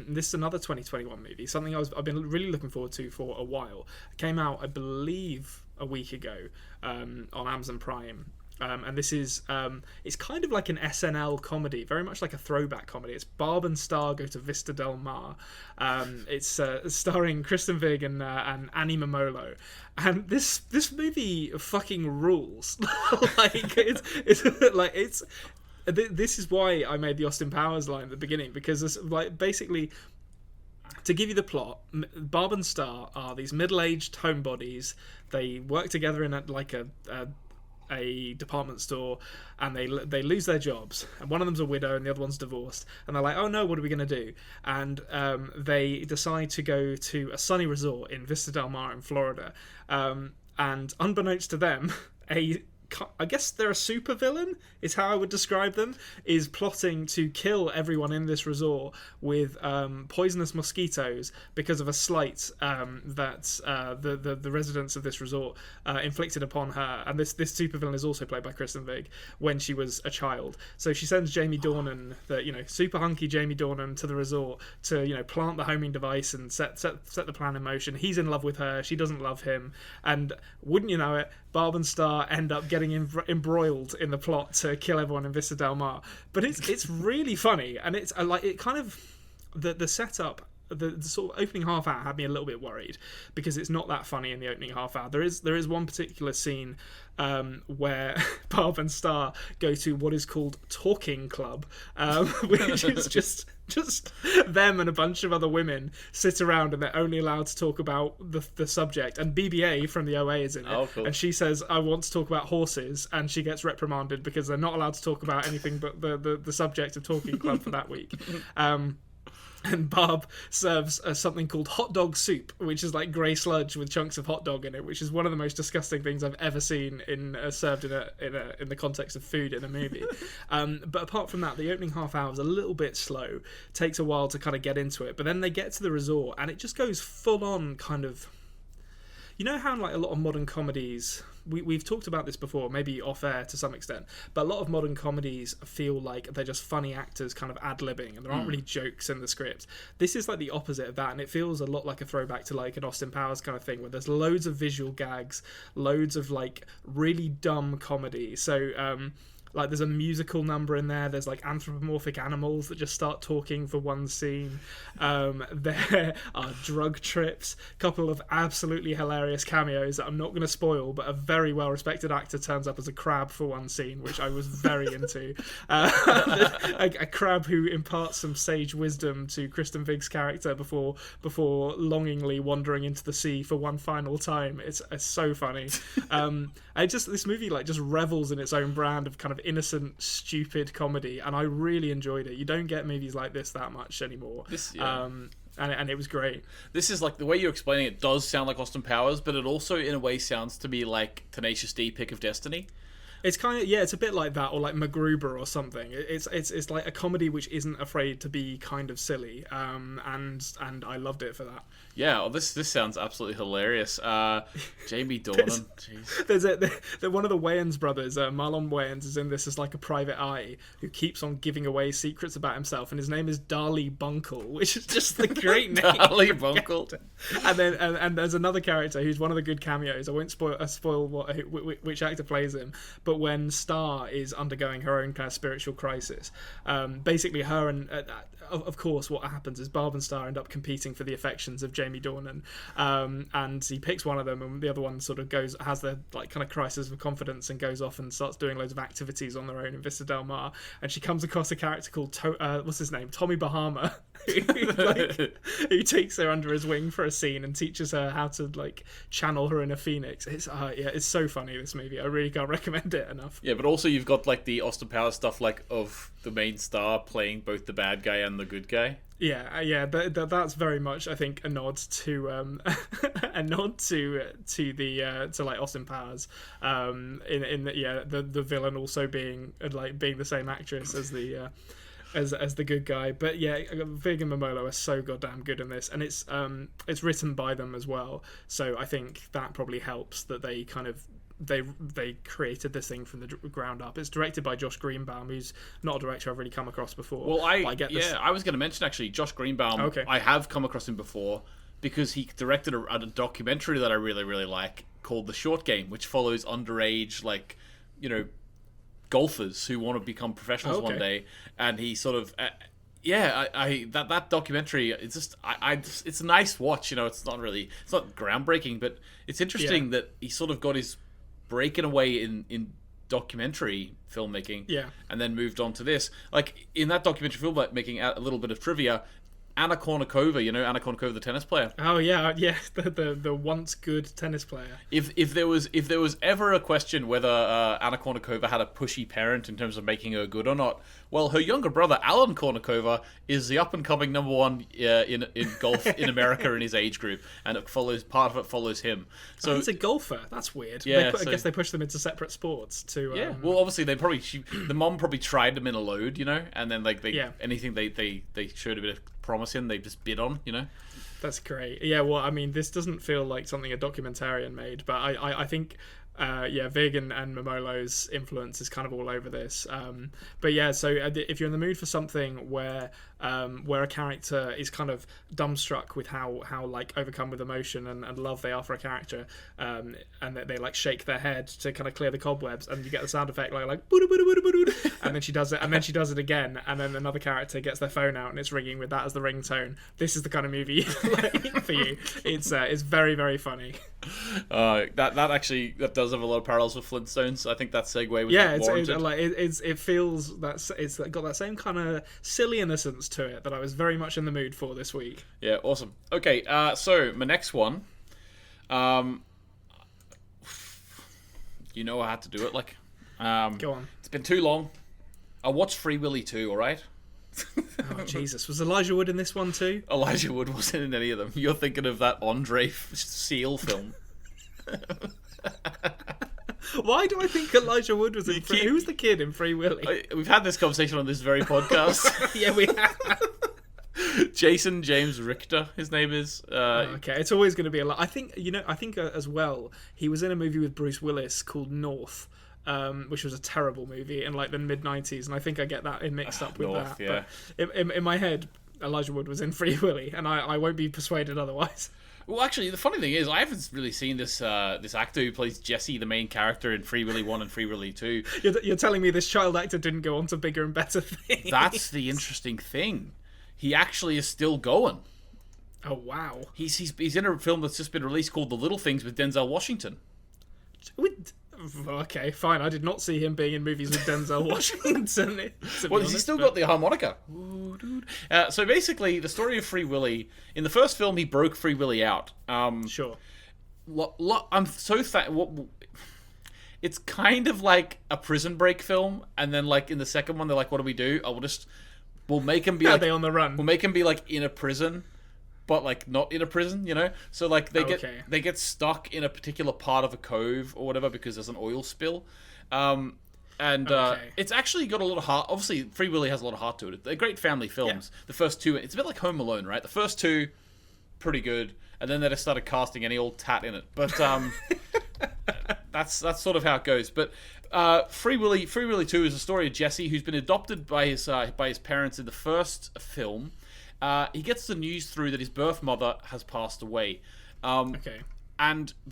Speaker 1: This is another 2021 movie, something I've been really looking forward to for a while. It came out, I believe, a week ago on Amazon Prime. And this is it's kind of like an SNL comedy, very much like a throwback comedy. It's Barb and Star Go to Vista Del Mar. It's starring Kristen Wiig and Annie Momolo, and this movie fucking rules. Like it's This is why I made the Austin Powers line at the beginning, because it's like basically, to give you the plot, Barb and Star are these middle-aged homebodies. They work together in a department store, and they lose their jobs, and one of them's a widow and the other one's divorced, and they're like, oh no, what are we going to do? And they decide to go to a sunny resort in Vista Del Mar in Florida, and unbeknownst to them, I guess they're a supervillain, is how I would describe them, is plotting to kill everyone in this resort with poisonous mosquitoes because of a slight that the residents of this resort inflicted upon her. And this supervillain is also played by Kristen Wiig when she was a child. So she sends Jamie Dornan, the super hunky Jamie Dornan, to the resort to plant the homing device and set the plan in motion. He's in love with her, she doesn't love him, and wouldn't you know it, Barb and Star end up getting embroiled in the plot to kill everyone in Vista Del Mar. But it's really funny, and it's like it kind of the setup. The sort of opening half hour had me a little bit worried because it's not that funny in the opening half hour. There is one particular scene where Barb and Star go to what is called Talking Club, which is just them and a bunch of other women sit around and they're only allowed to talk about the subject. And BBA from the OA is in it.
Speaker 2: Oh, cool.
Speaker 1: And she says, I want to talk about horses, and she gets reprimanded because they're not allowed to talk about anything but the subject of Talking Club for that week. And Barb serves something called hot dog soup, which is like grey sludge with chunks of hot dog in it, which is one of the most disgusting things I've ever seen served in the context of food in a movie. But apart from that, the opening half hour is a little bit slow. Takes a while to kind of get into it, but then they get to the resort and it just goes full on kind of. You know how like a lot of modern comedies, we've talked about this before, maybe off air to some extent, but a lot of modern comedies feel like they're just funny actors kind of ad-libbing and there aren't really jokes in the script. This is like the opposite of that, and it feels a lot like a throwback to like an Austin Powers kind of thing where there's loads of visual gags, loads of like really dumb comedy. So like there's a musical number in there, there's like anthropomorphic animals that just start talking for one scene, there are drug trips, a couple of absolutely hilarious cameos that I'm not going to spoil, but a very well respected actor turns up as a crab for one scene, which I was very into. A crab who imparts some sage wisdom to Kristen Wiig's character before longingly wandering into the sea for one final time. It's so funny. This movie like just revels in its own brand of kind of innocent, stupid comedy, and I really enjoyed it. You don't get movies like this that much anymore. And it was great.
Speaker 2: This is like the way you're explaining it does sound like Austin Powers, but it also in a way sounds to me like Tenacious D, Pick of Destiny.
Speaker 1: It's kind of it's a bit like that, or like MacGruber or something. It's like a comedy which isn't afraid to be kind of silly, and I loved it for that.
Speaker 2: Yeah, this sounds absolutely hilarious. Jamie Dornan,
Speaker 1: there's one of the Wayans brothers, Marlon Wayans, is in this as like a private eye who keeps on giving away secrets about himself, and his name is Darlie Bunkle, which is just the great name.
Speaker 2: Darlie Bunkle.
Speaker 1: And then and there's another character who's one of the good cameos. I won't spoil which actor plays him, but when Star is undergoing her own kind of spiritual crisis, basically her and of course what happens is Barb and Star end up competing for the affections of Jamie Dornan, and he picks one of them, and the other one sort of has their like kind of crisis of confidence and goes off and starts doing loads of activities on their own in Vista Del Mar, and she comes across a character called what's his name, Tommy Bahama, who takes her under his wing for a scene and teaches her how to like channel her inner phoenix. It's so funny, this movie. I really can't recommend it enough.
Speaker 2: Yeah, but also you've got like the Austin Powers stuff, like of the main star playing both the bad guy and the good guy.
Speaker 1: Yeah. That's very much, I think, a nod to to like Austin Powers. In the villain also being the same actress as the. As the good guy. But yeah, Wiig and Momolo are so goddamn good in this, and it's written by them as well, so I think that probably helps that they kind of they created this thing from the ground up. It's directed by Josh Greenbaum, who's not a director I've really come across before.
Speaker 2: Well, I was going to mention actually Josh Greenbaum. Okay. I have come across him before because he directed a documentary that I really, really like called The Short Game, which follows underage golfers who want to become professionals one day, and he sort of that documentary, it's just it's a nice watch. It's not groundbreaking, but it's interesting that he sort of got his break in a way in documentary filmmaking,
Speaker 1: Yeah.
Speaker 2: and then moved on to this. Like, in that documentary filmmaking, a little bit of trivia, Anna Kournikova, you know Anna Kournikova, the tennis player.
Speaker 1: Oh yeah, the once good tennis player.
Speaker 2: If there was ever a question whether Anna Kournikova had a pushy parent in terms of making her good or not, well, her younger brother Alan Kournikova is the up and coming number one in golf in America in his age group, and part of it follows him. So
Speaker 1: he's a golfer. That's weird.
Speaker 2: Yeah,
Speaker 1: I guess they pushed them into separate sports to.
Speaker 2: Yeah, well, obviously the mom probably tried them in a load, you know, and then like anything they showed a bit of promise in, they just bid on, you know.
Speaker 1: That's great. Yeah, well, I mean, this doesn't feel like something a documentarian made, but I think Vig and Momolo's influence is kind of all over this. But yeah, so if you're in the mood for something where a character is kind of dumbstruck with how like overcome with emotion and love they are for a character, and that they like shake their head to kind of clear the cobwebs, and you get the sound effect like and then she does it, and then she does it again, and then another character gets their phone out and it's ringing with that as the ringtone. This is the kind of movie like, for you. It's very, very funny.
Speaker 2: That does have a lot of parallels with Flintstones. I think that segue was warranted.
Speaker 1: It feels that it's got that same kind of silly innocence to it that I was very much in the mood for this week.
Speaker 2: Yeah, awesome. Okay, so my next one, you know I had to do it. Like,
Speaker 1: go on.
Speaker 2: It's been too long. I watched Free Willy 2. All right.
Speaker 1: Oh Jesus! Was Elijah Wood in this one too?
Speaker 2: Elijah Wood wasn't in any of them. You're thinking of that Andre Seal film.
Speaker 1: Why do I think Elijah Wood was in Free? Who's the kid in Free Willy?
Speaker 2: We've had this conversation on this very podcast.
Speaker 1: Yeah, we have.
Speaker 2: Jason James Richter, his name is.
Speaker 1: Okay, it's always going to be a lot. I think as well. He was in a movie with Bruce Willis called North. Which was a terrible movie in like the mid-90s, and I think I get that mixed up with
Speaker 2: North,
Speaker 1: that.
Speaker 2: Yeah.
Speaker 1: But in my head, Elijah Wood was in Free Willy, and I won't be persuaded otherwise.
Speaker 2: Well, actually, the funny thing is, I haven't really seen this actor who plays Jesse, the main character in Free Willy 1 and Free Willy 2.
Speaker 1: You're telling me this child actor didn't go on to bigger and better things?
Speaker 2: That's the interesting thing. He actually is still going.
Speaker 1: Oh, wow.
Speaker 2: He's in a film that's just been released called The Little Things with Denzel Washington.
Speaker 1: Okay, fine. I did not see him being in movies with Denzel Washington.
Speaker 2: Well, he's still got the harmonica. So basically, the story of Free Willy, in the first film, he broke Free Willy out.
Speaker 1: Sure.
Speaker 2: I'm so it's kind of like a prison break film, and then like in the second one, they're like, "What do we do? Oh, we'll make him be like
Speaker 1: they on the run.
Speaker 2: We'll make him be like in a prison." But like not in a prison, you know. So like they get stuck in a particular part of a cove or whatever because there's an oil spill, it's actually got a lot of heart. Obviously, Free Willy has a lot of heart to it. They're great family films. Yeah. The first two, it's a bit like Home Alone, right? The first two, pretty good, and then they just started casting any old tat in it. But that's sort of how it goes. But Free Willy 2 is a story of Jesse who's been adopted by his parents in the first film. He gets the news through that his birth mother has passed away. But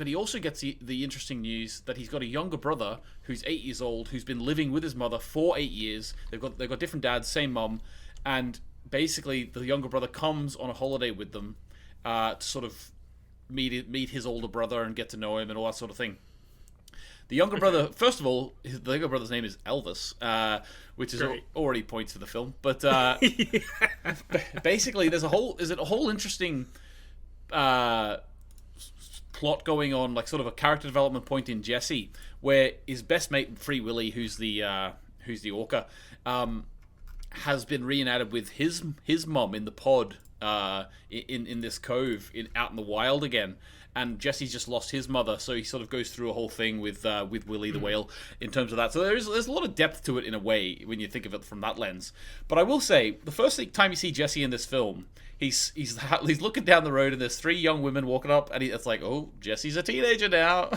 Speaker 2: he also gets the interesting news that he's got a younger brother who's 8 years old, who's been living with his mother for 8 years. They've got different dads, same mum, and basically the younger brother comes on a holiday with them to sort of meet his older brother and get to know him and all that sort of thing. The younger brother, first of all, the younger brother's name is Elvis, which is already points to the film. But basically, there's a whole interesting plot going on, like sort of a character development point in Jesse, where his best mate Free Willy, who's the orca, has been reunited with his mom in the pod in this cove out in the wild again. And Jesse's just lost his mother, so he sort of goes through a whole thing with Willy the whale in terms of that. So there's a lot of depth to it in a way when you think of it from that lens. But I will say, the first time you see Jesse in this film, he's looking down the road and there's three young women walking up, and it's like, oh, Jesse's a teenager now.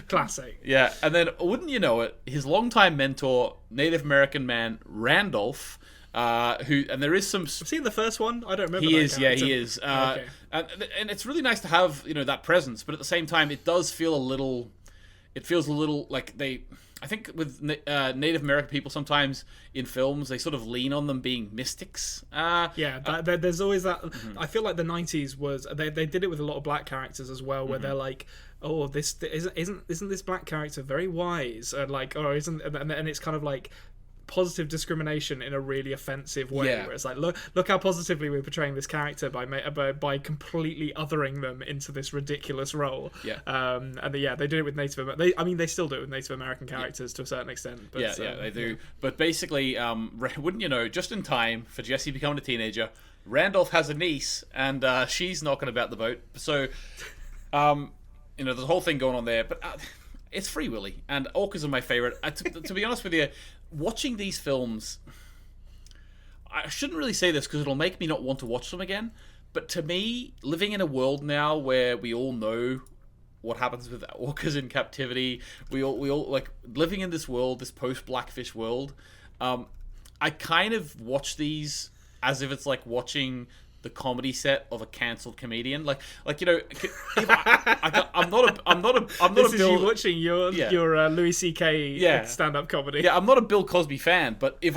Speaker 1: Classic.
Speaker 2: Yeah, and then wouldn't you know it, his longtime mentor, Native American man Randolph. And there is some.
Speaker 1: I've seen the first one. I don't remember.
Speaker 2: He is. Okay. And it's really nice to have that presence, but at the same time, it feels a little like I think with Native American people, sometimes in films they sort of lean on them being mystics.
Speaker 1: There's always that. I feel like the '90s was they did it with a lot of black characters as well, where they're like, oh, this isn't this black character very wise, and like, oh, isn't, and it's kind of like positive discrimination in a really offensive way, where it's like, look how positively we're portraying this character by completely othering them into this ridiculous role. They did it with they still do it with Native American characters to a certain extent. But,
Speaker 2: they do. But basically, wouldn't you know, just in time for Jesse becoming a teenager, Randolph has a niece, and she's knocking about the boat. So, there's a whole thing going on there. But it's Free Willy, and orcas are my favorite. To be honest with you, watching these films, I shouldn't really say this because it'll make me not want to watch them again, but to me, living in a world now where we all know what happens with orcas in captivity, we all like living in this world, this post-Blackfish world, I kind of watch these as if it's like watching the comedy set of a cancelled comedian, like if I'm not a
Speaker 1: this is
Speaker 2: Bill,
Speaker 1: you watching your Louis C.K. stand-up comedy.
Speaker 2: Yeah, I'm not a Bill Cosby fan, but if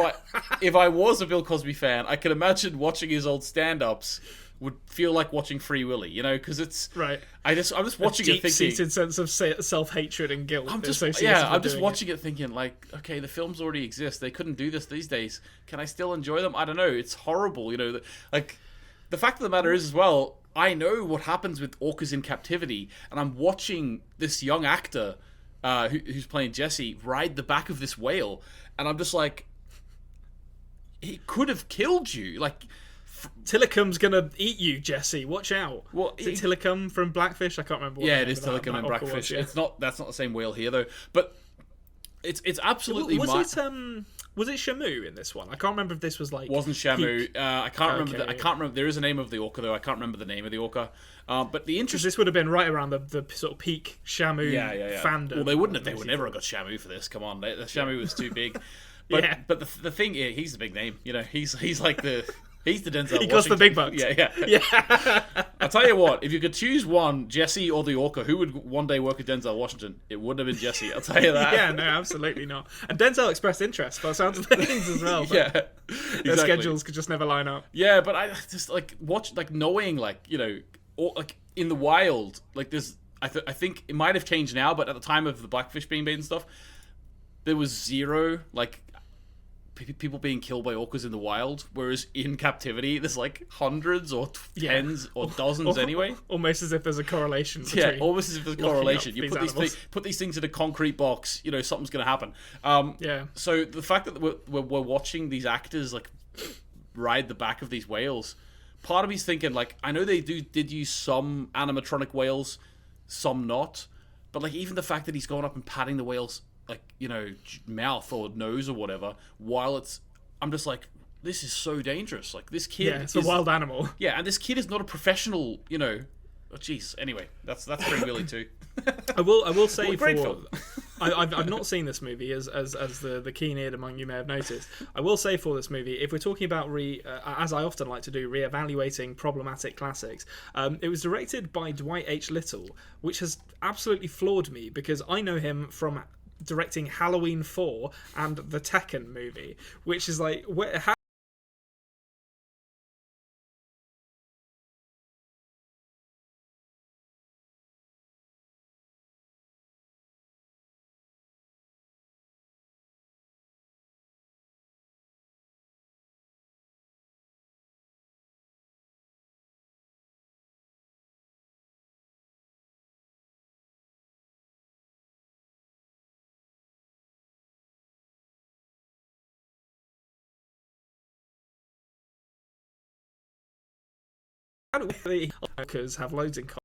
Speaker 2: I was a Bill Cosby fan, I could imagine watching his old stand-ups would feel like watching Free Willy, because it's
Speaker 1: right.
Speaker 2: I'm just watching it thinking,
Speaker 1: deep-seated sense of self-hatred and guilt.
Speaker 2: I'm just watching it thinking like, okay, the films already exist. They couldn't do this these days. Can I still enjoy them? I don't know. It's horrible, like. The fact of the matter is, as well, I know what happens with orcas in captivity, and I'm watching this young actor who's playing Jesse ride the back of this whale, and I'm just like, he could have killed you. Like,
Speaker 1: Tillicum's gonna eat you, Jesse. Watch out.
Speaker 2: Well,
Speaker 1: is it Tillicum from Blackfish? I can't remember.
Speaker 2: It is Tillicum and Blackfish. That's not the same whale here though, but it's absolutely.
Speaker 1: Was it Shamu in this one? I can't remember if this was like.
Speaker 2: Wasn't Shamu? I can't remember. I can't remember. There is a name of the orca though. I can't remember the name of the orca. But the interest.
Speaker 1: This would have been right around the sort of peak Shamu fandom.
Speaker 2: Well, they wouldn't have. They would never have got Shamu for this. Come on, the Shamu was too big. But but the thing, he's the big name. He's like the. He's the Denzel.
Speaker 1: He costs the big bucks.
Speaker 2: Yeah. I'll tell you what. If you could choose one, Jesse or the orca, who would one day work with Denzel Washington? It wouldn't have been Jesse. I'll tell you that.
Speaker 1: Yeah, no, absolutely not. And Denzel expressed interest by the sounds of things as well.
Speaker 2: Exactly.
Speaker 1: Their schedules could just never line up.
Speaker 2: Yeah, but I just knowing or like in the wild, like there's. I think it might have changed now, but at the time of the Blackfish being made and stuff, there was zero people being killed by orcas in the wild, whereas in captivity there's like hundreds or tens or dozens anyway.
Speaker 1: Almost as if there's a correlation.
Speaker 2: Almost as if there's a correlation. You put these things in a concrete box, something's going to happen. So the fact that we're watching these actors like ride the back of these whales, part of me's thinking like, I know they did use some animatronic whales, some not, but like even the fact that he's going up and patting the whale's mouth or nose or whatever, while I'm just like, this is so dangerous. Like this kid,
Speaker 1: it's a wild animal.
Speaker 2: Yeah, and this kid is not a professional. Oh, jeez. Anyway, that's Free Willy too.
Speaker 1: I will say
Speaker 2: great film.
Speaker 1: I've not seen this movie, as the keen-eared among you may have noticed. I will say for this movie, if we're talking about as I often like to do, re-evaluating problematic classics, it was directed by Dwight H. Little, which has absolutely floored me because I know him from directing Halloween 4 and the Tekken movie, which is like, how do the workers have loads in common?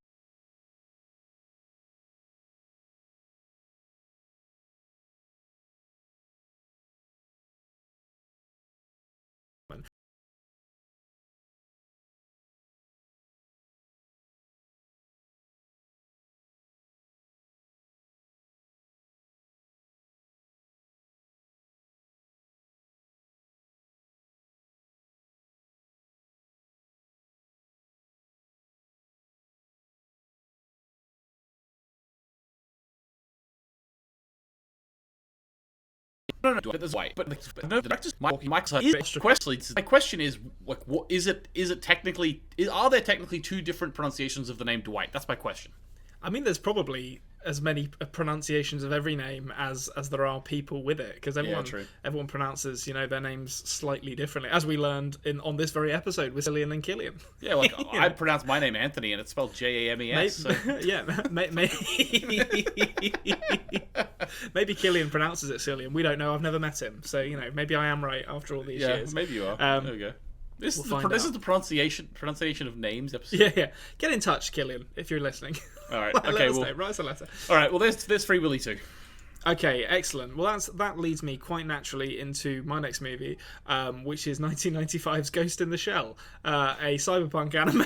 Speaker 2: no, there's white, but no, the director's my question is like, what is it? Is it technically? Are there technically two different pronunciations of the name Dwight? That's my question.
Speaker 1: I mean, there's probably as many pronunciations of every name as there are people with it, because everyone pronounces their names slightly differently, as we learned on this very episode with Cillian and Killian.
Speaker 2: Yeah, like I pronounce my name Anthony and it's spelled James. So.
Speaker 1: Yeah, maybe Killian pronounces it Cillian. We don't know. I've never met him, so maybe I am right after all these years.
Speaker 2: Maybe you are. There we go. This is the pronunciation of names episode.
Speaker 1: Yeah. Get in touch, Killian, if you're listening.
Speaker 2: All right. Okay.
Speaker 1: Write us a letter.
Speaker 2: All right. Well, there's Free Willy too.
Speaker 1: Okay, excellent. Well, that leads me quite naturally into my next movie, which is 1995's Ghost in the Shell, a cyberpunk anime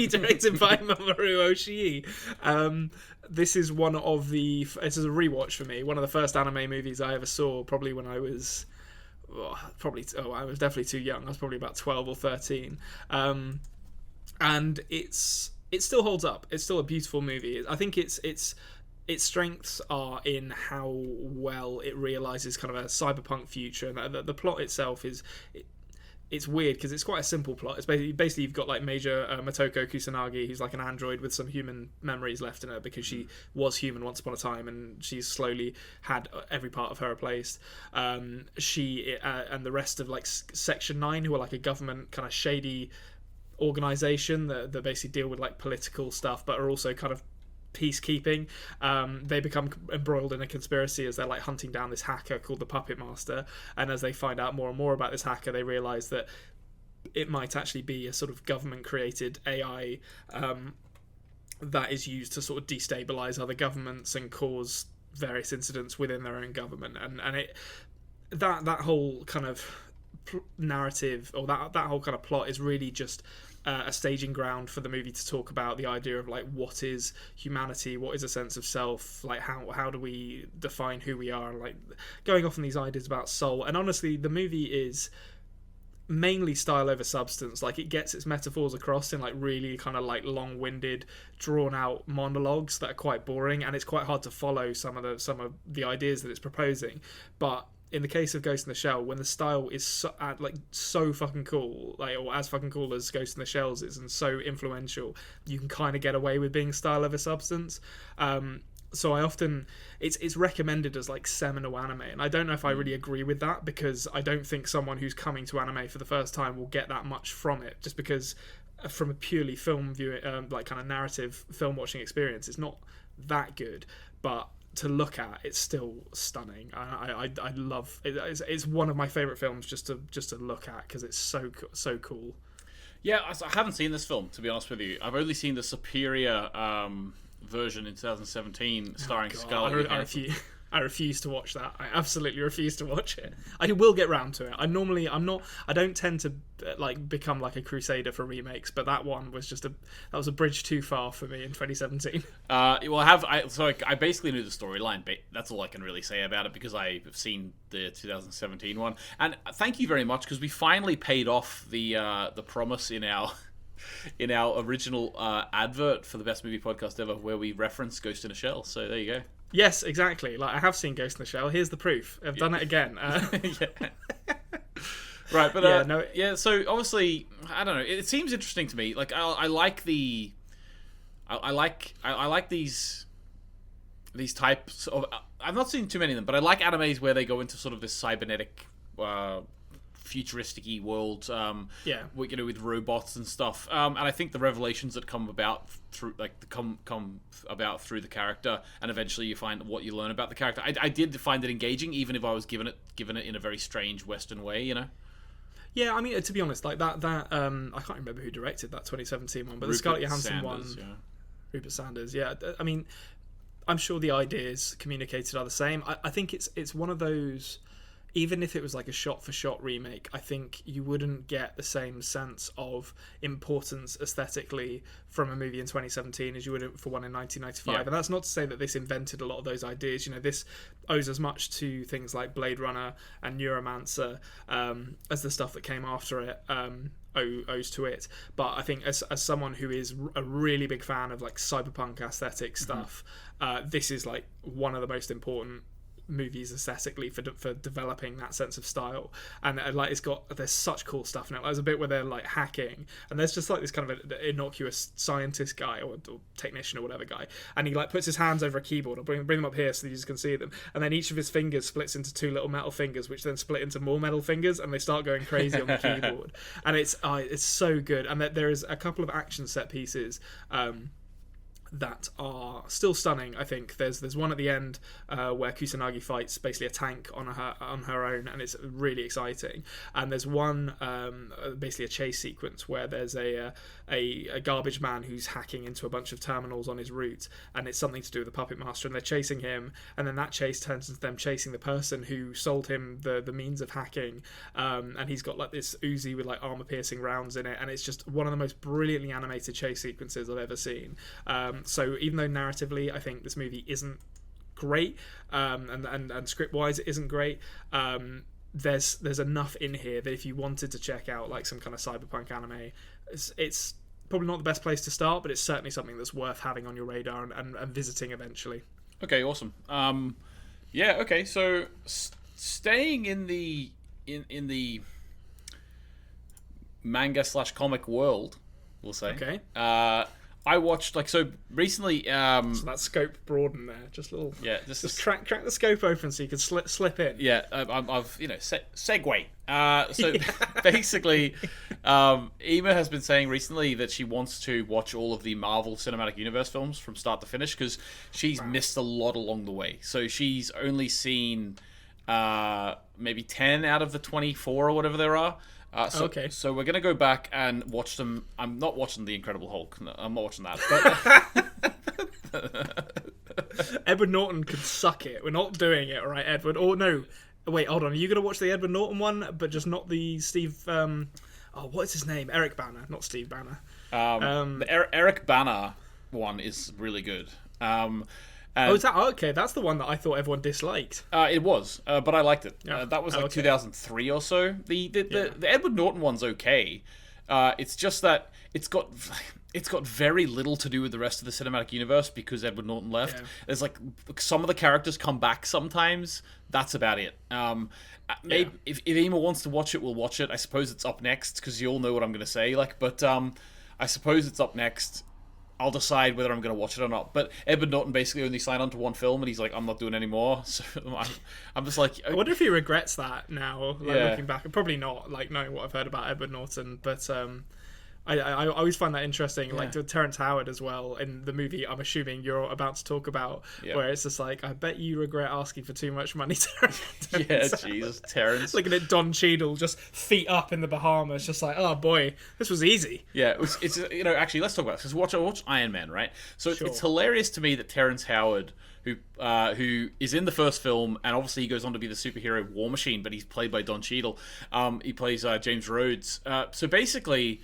Speaker 1: directed by Mamoru Oshii. This is this is a rewatch for me. One of the first anime movies I ever saw, probably when I was. I was definitely too young. I was probably about 12 or 13, and it still holds up. It's still a beautiful movie. I think its strengths are in how well it realizes kind of a cyberpunk future, and the plot itself is. It's weird because it's quite a simple plot. It's basically you've got like Major Motoko Kusanagi, who's like an android with some human memories left in her because she was human once upon a time, and she's slowly had every part of her replaced. She and the rest of like Section 9, who are like a government kind of shady organization that basically deal with like political stuff, but are also kind of peacekeeping. They become embroiled in a conspiracy as they're like hunting down this hacker called the Puppet Master, and as they find out more and more about this hacker, they realize that it might actually be a sort of government created AI that is used to sort of destabilize other governments and cause various incidents within their own government, and that whole kind of narrative, or that whole kind of plot, is really just a staging ground for the movie to talk about the idea of like what is humanity, what is a sense of self, like how do we define who we are, like going off on these ideas about soul. And honestly, the movie is mainly style over substance. Like it gets its metaphors across in like really kind of like long-winded, drawn out monologues that are quite boring, and it's quite hard to follow some of the ideas that it's proposing. But in the case of Ghost in the Shell, when the style is so fucking cool, like, or as fucking cool as Ghost in the Shell's is, and so influential, you can kind of get away with being style over substance. So I often, it's recommended as like seminal anime, and I don't know if I really agree with that, because I don't think someone who's coming to anime for the first time will get that much from it, just because from a purely film viewing, like kind of narrative film watching experience, it's not that good, but to look at, it's still stunning. I love it. It's one of my favorite films just to look at, because it's so cool.
Speaker 2: Yeah, I haven't seen this film, to be honest with you. I've only seen the superior version in 2017 starring Scarlett Johansson.
Speaker 1: I refuse to watch that. I absolutely refuse to watch it. I will get round to it. I don't tend to like become like a crusader for remakes, but that one was that was a bridge too far for me in 2017.
Speaker 2: I basically knew the storyline, but that's all I can really say about it, because I've seen the 2017 one. And thank you very much, because we finally paid off the promise in our original advert for the Best Movie Podcast Ever, where we reference Ghost in a Shell. So there you go.
Speaker 1: Yes, exactly. Like, I have seen Ghost in the Shell. Here's the proof. I've done it again.
Speaker 2: Right, but so obviously, I don't know. It seems interesting to me. Like, I like these types of. I've not seen too many of them, but I like animes where they go into sort of this cybernetic, futuristic-y world, with robots and stuff, and I think the revelations that come about through through the character, and eventually you find what you learn about the character. I did find it engaging, even if I was given it in a very strange Western way,
Speaker 1: Yeah, I mean, to be honest, like that I can't remember who directed that 2017 one, but the Scarlett Johansson one, Rupert Sanders. Yeah, I mean, I'm sure the ideas communicated are the same. I think it's one of those. Even if it was like a shot-for-shot remake, I think you wouldn't get the same sense of importance aesthetically from a movie in 2017 as you would for one in 1995. Yeah. And that's not to say that this invented a lot of those ideas. This owes as much to things like Blade Runner and Neuromancer as the stuff that came after it owes to it. But I think as someone who is a really big fan of like cyberpunk aesthetic stuff, this is like one of the most important movies aesthetically for developing that sense of style. And like there's such cool stuff in it. Like, there's a bit where they're like hacking, and there's just like this kind of innocuous scientist guy or technician or whatever guy, and he like puts his hands over a keyboard. I'll bring them up here so that you can see them, and then each of his fingers splits into two little metal fingers, which then split into more metal fingers, and they start going crazy on the keyboard. And it's so good. And there is a couple of action set pieces that are still stunning. I think there's one at the end where Kusanagi fights basically a tank on her own, and it's really exciting. And there's one basically a chase sequence where there's a garbage man who's hacking into a bunch of terminals on his route, and it's something to do with the puppet master, and they're chasing him, and then that chase turns into them chasing the person who sold him the means of hacking, and he's got like this Uzi with like armor piercing rounds in it, and it's just one of the most brilliantly animated chase sequences I've ever seen. So even though narratively I think this movie isn't great, and script wise it isn't great, there's enough in here that if you wanted to check out like some kind of cyberpunk anime, it's probably not the best place to start, but it's certainly something that's worth having on your radar and visiting eventually.
Speaker 2: Okay, awesome. Yeah, okay, so staying in the manga / comic world, we'll say.
Speaker 1: Okay.
Speaker 2: I watched recently.
Speaker 1: So that scope broadened there, just a little.
Speaker 2: Yeah,
Speaker 1: just crack the scope open so you could slip in.
Speaker 2: Yeah, I've segue. So basically, Ema has been saying recently that she wants to watch all of the Marvel Cinematic Universe films from start to finish because she's missed a lot along the way. So she's only seen maybe 10 out of the 24 or whatever there are.
Speaker 1: Okay.
Speaker 2: So we're gonna go back and watch them. I'm not watching The Incredible Hulk. No, I'm not watching that. But
Speaker 1: Edward Norton could suck it. We're not doing it, all right, Edward? Or no, wait, hold on. Are you gonna watch the Edward Norton one, but just not the Steve? What is his name? Eric Bana, not Steve Bana.
Speaker 2: The Eric Bana one is really good.
Speaker 1: Is that okay? That's the one that I thought everyone disliked.
Speaker 2: It was, but I liked it.
Speaker 1: Yeah.
Speaker 2: That was 2003 or so. The Edward Norton one's okay. It's just that it's got very little to do with the rest of the cinematic universe because Edward Norton left. Yeah. There's like some of the characters come back sometimes. That's about it. Maybe if Ema wants to watch it, we'll watch it. I suppose it's up next because you all know what I'm going to say. But I suppose it's up next. I'll decide whether I'm going to watch it or not. But Edward Norton basically only signed on to one film, and he's like, I'm not doing any more. So I'm just like...
Speaker 1: I wonder if he regrets that now, looking back. Probably not, knowing what I've heard about Edward Norton. But I always find that interesting, like to Terrence Howard as well, in the movie I'm assuming you're about to talk about, where it's just like, I bet you regret asking for too much money, Terrence.
Speaker 2: Yeah, Jesus, Terrence.
Speaker 1: Looking at Don Cheadle, just feet up in the Bahamas, just like, oh boy, this was easy.
Speaker 2: Yeah, it's actually, let's talk about this, because watch Iron Man, right? So it's hilarious to me that Terrence Howard, who is in the first film, and obviously he goes on to be the superhero War Machine, but he's played by Don Cheadle. He plays James Rhodes. So basically...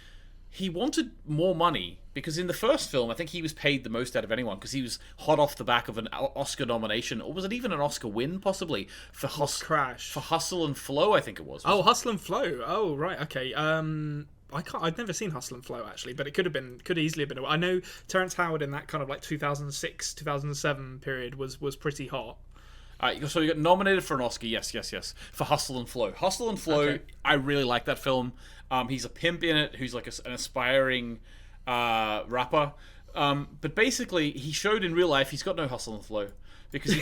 Speaker 2: he wanted more money because in the first film, I think he was paid the most out of anyone because he was hot off the back of an Oscar nomination, or was it even an Oscar win, possibly for Hustle and Flow? I think it was.
Speaker 1: Oh, Hustle and Flow. Oh, right, okay. I'd never seen Hustle and Flow actually, but it could easily have been. I know Terrence Howard in that kind of like 2006, 2007 period was pretty hot.
Speaker 2: So you got nominated for an Oscar, yes, for Hustle and Flow. Hustle and Flow, okay. I really like that film. He's a pimp in it who's like an aspiring rapper. But basically, he showed in real life he's got no hustle and flow because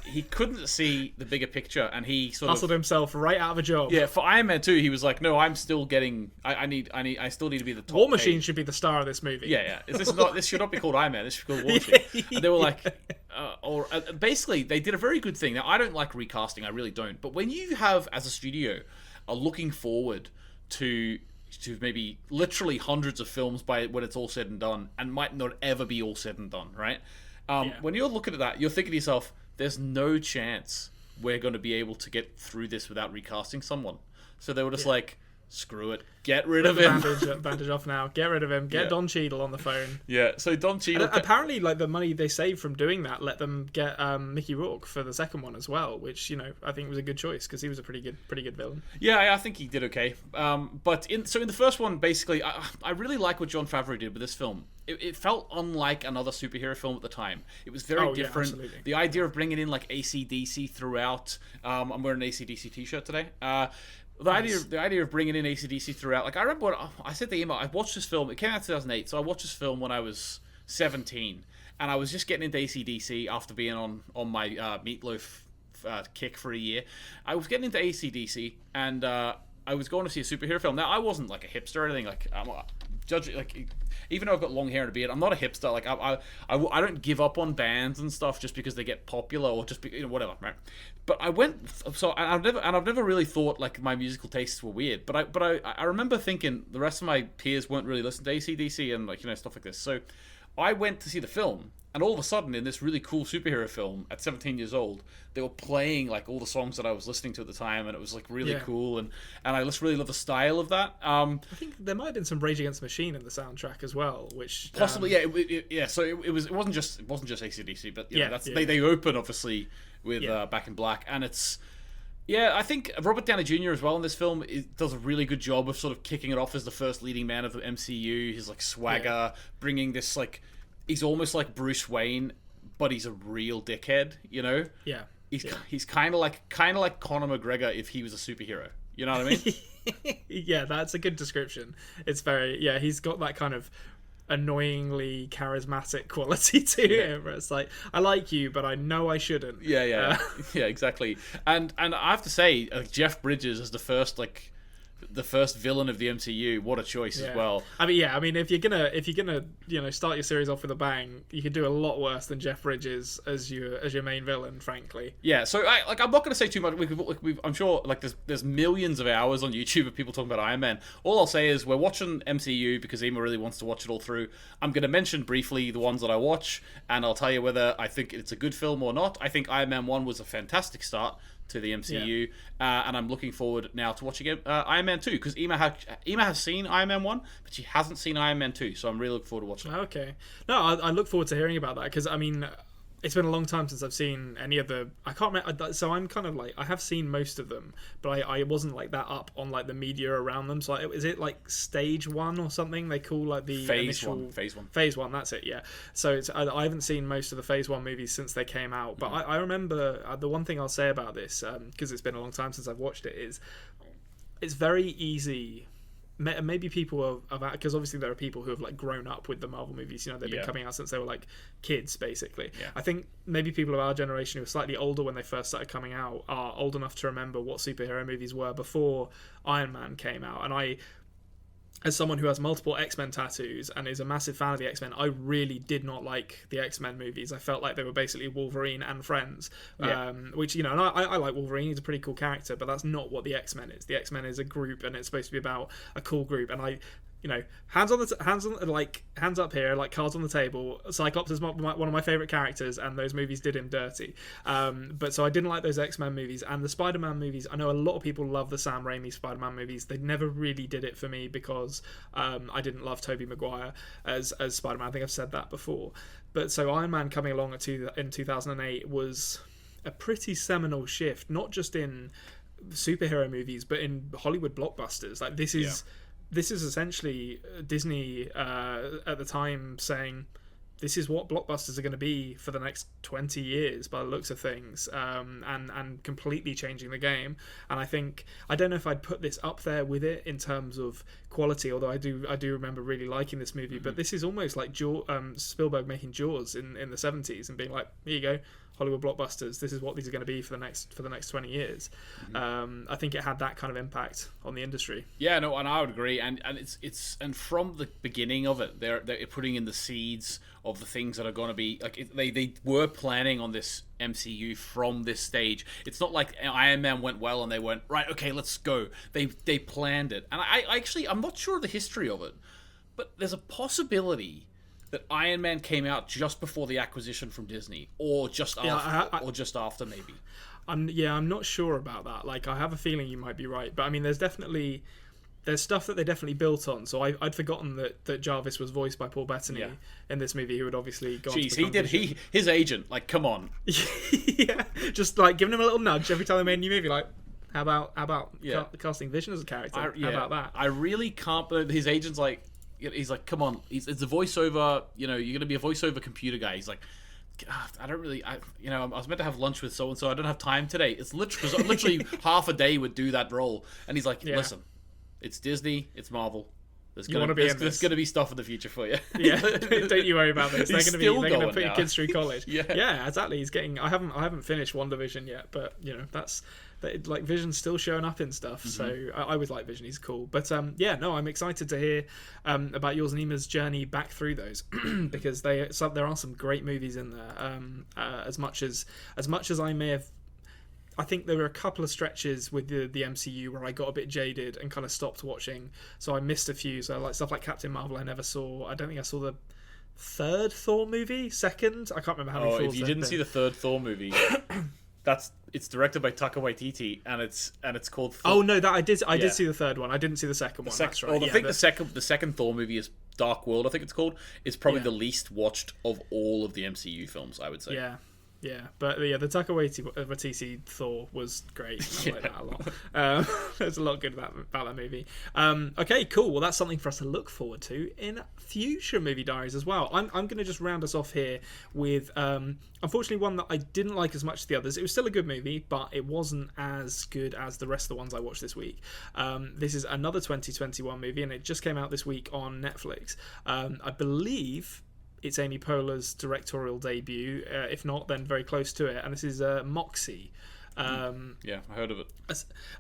Speaker 2: he couldn't see the bigger picture, and he sort
Speaker 1: hustled himself right out of a job.
Speaker 2: Yeah, for Iron Man 2, he was like, no, I'm still getting. I still need to be the top.
Speaker 1: War Machine should be the star of this movie.
Speaker 2: Yeah. This should not be called Iron Man. This should be called War Machine. And they were like, basically, they did a very good thing. Now, I don't like recasting. I really don't. But when you have, as a studio, are looking forward to maybe literally hundreds of films by when it's all said and done, and might not ever be all said and done, right? When you're looking at that, you're thinking to yourself, there's no chance we're going to be able to get through this without recasting someone. So they were just like, screw it, get rid of him.
Speaker 1: Bandage off now, get rid of him, get Don Cheadle on the phone.
Speaker 2: Yeah, so Don Cheadle...
Speaker 1: apparently, like, the money they saved from doing that let them get Mickey Rourke for the second one as well, which, I think was a good choice, because he was a pretty good villain.
Speaker 2: Yeah, I think he did okay. But in the first one, basically, I really like what Jon Favreau did with this film. it felt unlike another superhero film at the time. It was very different.
Speaker 1: Yeah,
Speaker 2: the idea of bringing in like AC/DC throughout. I'm wearing an AC/DC t-shirt today. The idea of bringing in AC/DC throughout. Like I remember when I said the email. I watched this film. It came out in 2008, so I watched this film when I was 17, and I was just getting into AC/DC after being on my Meatloaf kick for a year. I was getting into AC/DC, and I was going to see a superhero film. Now I wasn't like a hipster or anything. Like I'm judging like. Even though I've got long hair and a beard, I'm not a hipster. Like I don't give up on bands and stuff just because they get popular or just whatever, right? But I went I've never really thought like my musical tastes were weird. But I remember thinking the rest of my peers weren't really listening to AC/DC and like stuff like this. So I went to see the film, and all of a sudden in this really cool superhero film at 17 years old, they were playing like all the songs that I was listening to at the time, and it was like really cool, and I just really love the style of that.
Speaker 1: I think there might have been some Rage Against the Machine in the soundtrack as well, which
Speaker 2: possibly So it wasn't just AC/DC, but they open obviously with Back in Black, and it's. Yeah, I think Robert Downey Jr. as well in this film does a really good job of sort of kicking it off as the first leading man of the MCU. His like swagger, bringing this like, he's almost like Bruce Wayne, but he's a real dickhead.
Speaker 1: Yeah.
Speaker 2: He's kind of like Conor McGregor if he was a superhero. You know what I mean?
Speaker 1: Yeah, that's a good description. It's very he's got that kind of annoyingly charismatic quality to him. Where it's like, I like you, but I know I shouldn't.
Speaker 2: Yeah, exactly. And I have to say, Jeff Bridges is the first villain of the MCU. What a choice as well.
Speaker 1: I mean, if you're gonna start your series off with a bang, you could do a lot worse than Jeff Bridges as your main villain, frankly.
Speaker 2: Yeah. So I'm not gonna say too much. I'm sure like there's millions of hours on YouTube of people talking about Iron Man. All I'll say is we're watching MCU because Emma really wants to watch it all through. I'm gonna mention briefly the ones that I watch, and I'll tell you whether I think it's a good film or not. I think Iron Man 1 was a fantastic start to the MCU, and I'm looking forward now to watching Iron Man 2, because Emma has seen Iron Man 1, but she hasn't seen Iron Man 2, so I'm really looking forward to watching it.
Speaker 1: Okay. No, I look forward to hearing about that, because, I mean, it's been a long time since I've seen any of the... I can't remember... So I'm kind of like... I have seen most of them, but I wasn't like that up on like the media around them. So is it like stage 1 or something? They call like the
Speaker 2: Phase
Speaker 1: initial...
Speaker 2: 1.
Speaker 1: Phase 1, that's it, yeah. So I haven't seen most of the Phase 1 movies since they came out. But I remember... the one thing I'll say about this, because it's been a long time since I've watched it, is it's very easy... Maybe people have, because obviously there are people who have like grown up with the Marvel movies. They've been coming out since they were like kids, basically. Yeah. I think maybe people of our generation who are slightly older when they first started coming out are old enough to remember what superhero movies were before Iron Man came out. And as someone who has multiple X-Men tattoos and is a massive fan of the X-Men, I really did not like the X-Men movies. I felt like they were basically Wolverine and friends, which, and I like Wolverine. He's a pretty cool character, but that's not what the X-Men is. The X-Men is a group, and it's supposed to be about a cool group. And hands up here, like cards on the table. Cyclops is one of my favorite characters, and those movies did him dirty. But so I didn't like those X-Men movies, and the Spider-Man movies. I know a lot of people love the Sam Raimi Spider-Man movies. They never really did it for me because I didn't love Tobey Maguire as Spider-Man. I think I've said that before. But so Iron Man coming along in 2008 was a pretty seminal shift, not just in superhero movies, but in Hollywood blockbusters. Like this is. This is essentially Disney at the time saying this is what blockbusters are going to be for the next 20 years by the looks of things, and completely changing the game. And I don't know if I'd put this up there with it in terms of quality, although I do remember really liking this movie. But this is almost like Spielberg making Jaws in the 70s and being like, here you go, Hollywood blockbusters. This is what these are going to be for the next 20 years. I think it had that kind of impact on the industry.
Speaker 2: Yeah, no, and I would agree. And it's from the beginning of it, they're putting in the seeds of the things that are going to be like. They were planning on this MCU from this stage. It's not like Iron Man went well and they went right. Okay, let's go. They planned it, and I'm not sure of the history of it, but there's a possibility that Iron Man came out just before the acquisition from Disney, or just after, or just after, maybe.
Speaker 1: I'm not sure about that. Like, I have a feeling you might be right, but I mean, there's stuff that they definitely built on. So I'd forgotten that Jarvis was voiced by Paul Bettany in this movie, who had obviously gone.
Speaker 2: Jeez, his agent, like, come on.
Speaker 1: Yeah, just like giving him a little nudge every time they made a new movie, like. How about casting Vision as a character? How about that?
Speaker 2: I really can't believe his agent's like, he's like, come on, it's a voiceover. You're going to be a voiceover computer guy. He's like, I don't really, I was meant to have lunch with so and so. I don't have time today. It's literally half a day would do that role. And he's like, listen, it's Disney, it's Marvel. There's gonna be stuff in the future for you.
Speaker 1: Yeah, don't you worry about this. They're gonna put your kids through college.
Speaker 2: Yeah,
Speaker 1: exactly. He's getting. I haven't finished WandaVision yet, but that's like Vision's still showing up in stuff. So I always like Vision. He's cool. But I'm excited to hear about yours and Ema's journey back through those because there are some great movies in there. As much as I may have. I think there were a couple of stretches with the MCU where I got a bit jaded and kind of stopped watching, so I missed a few. So like stuff like Captain Marvel, I never saw. I don't think I saw the third Thor movie. Second, I can't remember how many.
Speaker 2: If you didn't see the third Thor movie, it's directed by Taika Waititi and it's called. Thor.
Speaker 1: Oh no, that I did. I did see the third one. I didn't see the second one. That's right.
Speaker 2: Well, I think the second Thor movie is Dark World. I think it's called. It's probably the least watched of all of the MCU films. I would say.
Speaker 1: Yeah, but the Taika Waititi Thor was great. I like that a lot. There's a lot good about that movie. Okay, cool. Well, that's something for us to look forward to in future movie diaries as well. I'm going to just round us off here with, unfortunately, one that I didn't like as much as the others. It was still a good movie, but it wasn't as good as the rest of the ones I watched this week. This is another 2021 movie, and it just came out this week on Netflix. I believe it's Amy Poehler's directorial debut. If not, then very close to it. And this is Moxie.
Speaker 2: I heard of it.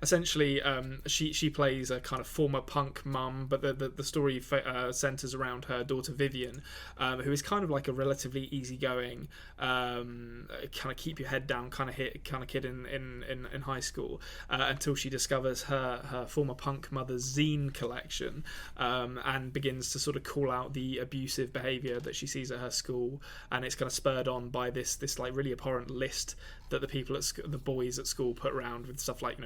Speaker 1: Essentially, she plays a kind of former punk mum, but the story centers around her daughter Vivian, who is kind of like a relatively easygoing, kind of keep your head down kind of kid in high school, until she discovers her former punk mother's zine collection, and begins to sort of call out the abusive behaviour that she sees at her school, and it's kind of spurred on by this like really abhorrent list that the people at the boys at school put around with stuff like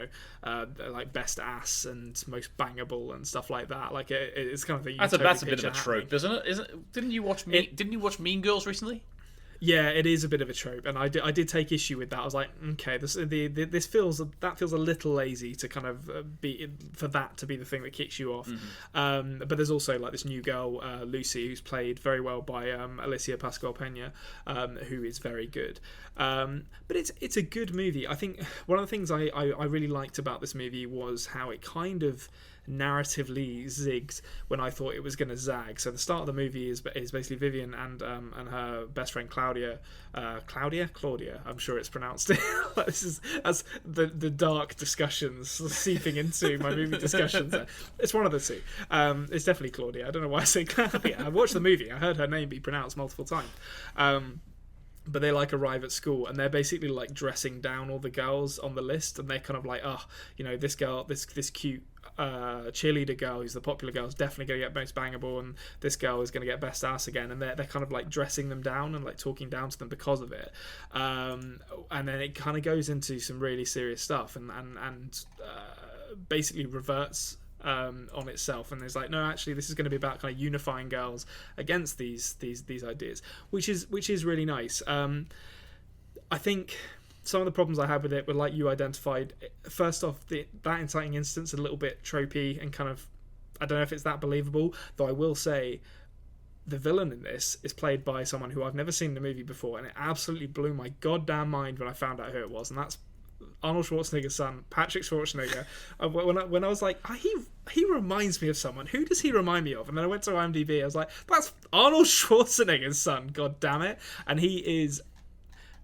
Speaker 1: like best ass and most bangable and stuff like that. Like it's kind of a
Speaker 2: that's a bit of a trope, isn't it? Didn't you watch Mean Girls recently?
Speaker 1: Yeah, it is a bit of a trope, and I did take issue with that. I was like, okay, this feels a little lazy to kind of be for that to be the thing that kicks you off. But there's also like this new girl, Lucy, who's played very well by Alicia Pascual Pena, who is very good. But it's a good movie. I think one of the things I really liked about this movie was how it kind of narratively zigged when I thought it was going to zag. So the start of the movie is basically Vivian and her best friend Claudia, I'm sure it's pronounced. This is as the dark discussions seeping into my movie discussions. It's one of the two. It's definitely Claudia. I don't know why I say Claudia. I watched the movie. I heard her name be pronounced multiple times. But they like arrive at school and they're basically like dressing down all the girls on the list, and they're kind of like, this girl, this cute cheerleader girl who's the popular girl is definitely going to get most bangable, and this girl is going to get best ass again, and they're kind of like dressing them down and like talking down to them because of it, and then it kind of goes into some really serious stuff and basically reverts on itself, and there's like, no, actually this is going to be about kind of unifying girls against these ideas, which is really nice. I think some of the problems I had with it were like you identified. First off, that inciting instance a little bit tropey and kind of, I don't know if it's that believable, though I will say the villain in this is played by someone who I've never seen in the movie before, and it absolutely blew my goddamn mind when I found out who it was, and that's Arnold Schwarzenegger's son, Patrick Schwarzenegger. When I was like, he reminds me of someone. Who does he remind me of? And then I went to IMDb. I was like, that's Arnold Schwarzenegger's son. God damn it! And he is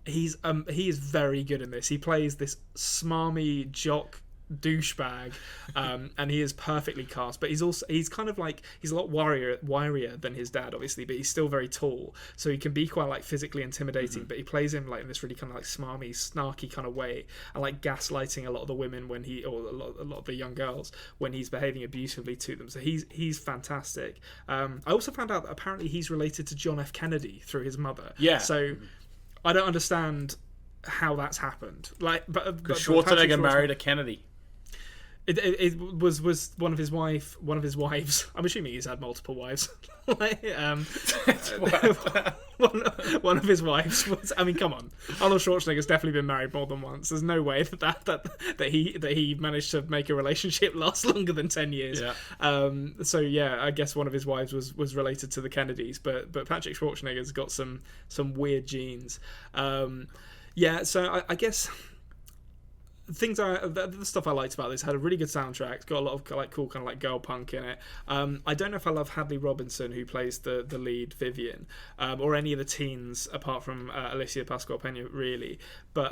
Speaker 1: very good in this. He plays this smarmy jock douchebag, and he is perfectly cast, but he's kind of like, he's a lot wirier than his dad, obviously, but he's still very tall, so he can be quite like physically intimidating, but he plays him like in this really kind of like smarmy, snarky kind of way, and like gaslighting a lot of the women when a lot of the young girls when he's behaving abusively to them. So he's fantastic. I also found out that apparently he's related to John F. Kennedy through his mother. So I don't understand how that's happened. Like, but
Speaker 2: Schwarzenegger married a Kennedy.
Speaker 1: It was one of his wives. I'm assuming he's had multiple wives. One of his wives was. I mean, come on, Arnold Schwarzenegger's definitely been married more than once. There's no way that he managed to make a relationship last longer than 10 years.
Speaker 2: Yeah.
Speaker 1: So yeah, I guess one of his wives was related to the Kennedys, but Patrick Schwarzenegger's got some weird genes. Yeah, so I guess. The stuff I liked about this had a really good soundtrack. It's got a lot of like cool kind of like girl punk in it. I don't know if I love Hadley Robinson, who plays the lead Vivian, or any of the teens apart from Alicia Pascual Pena, really. But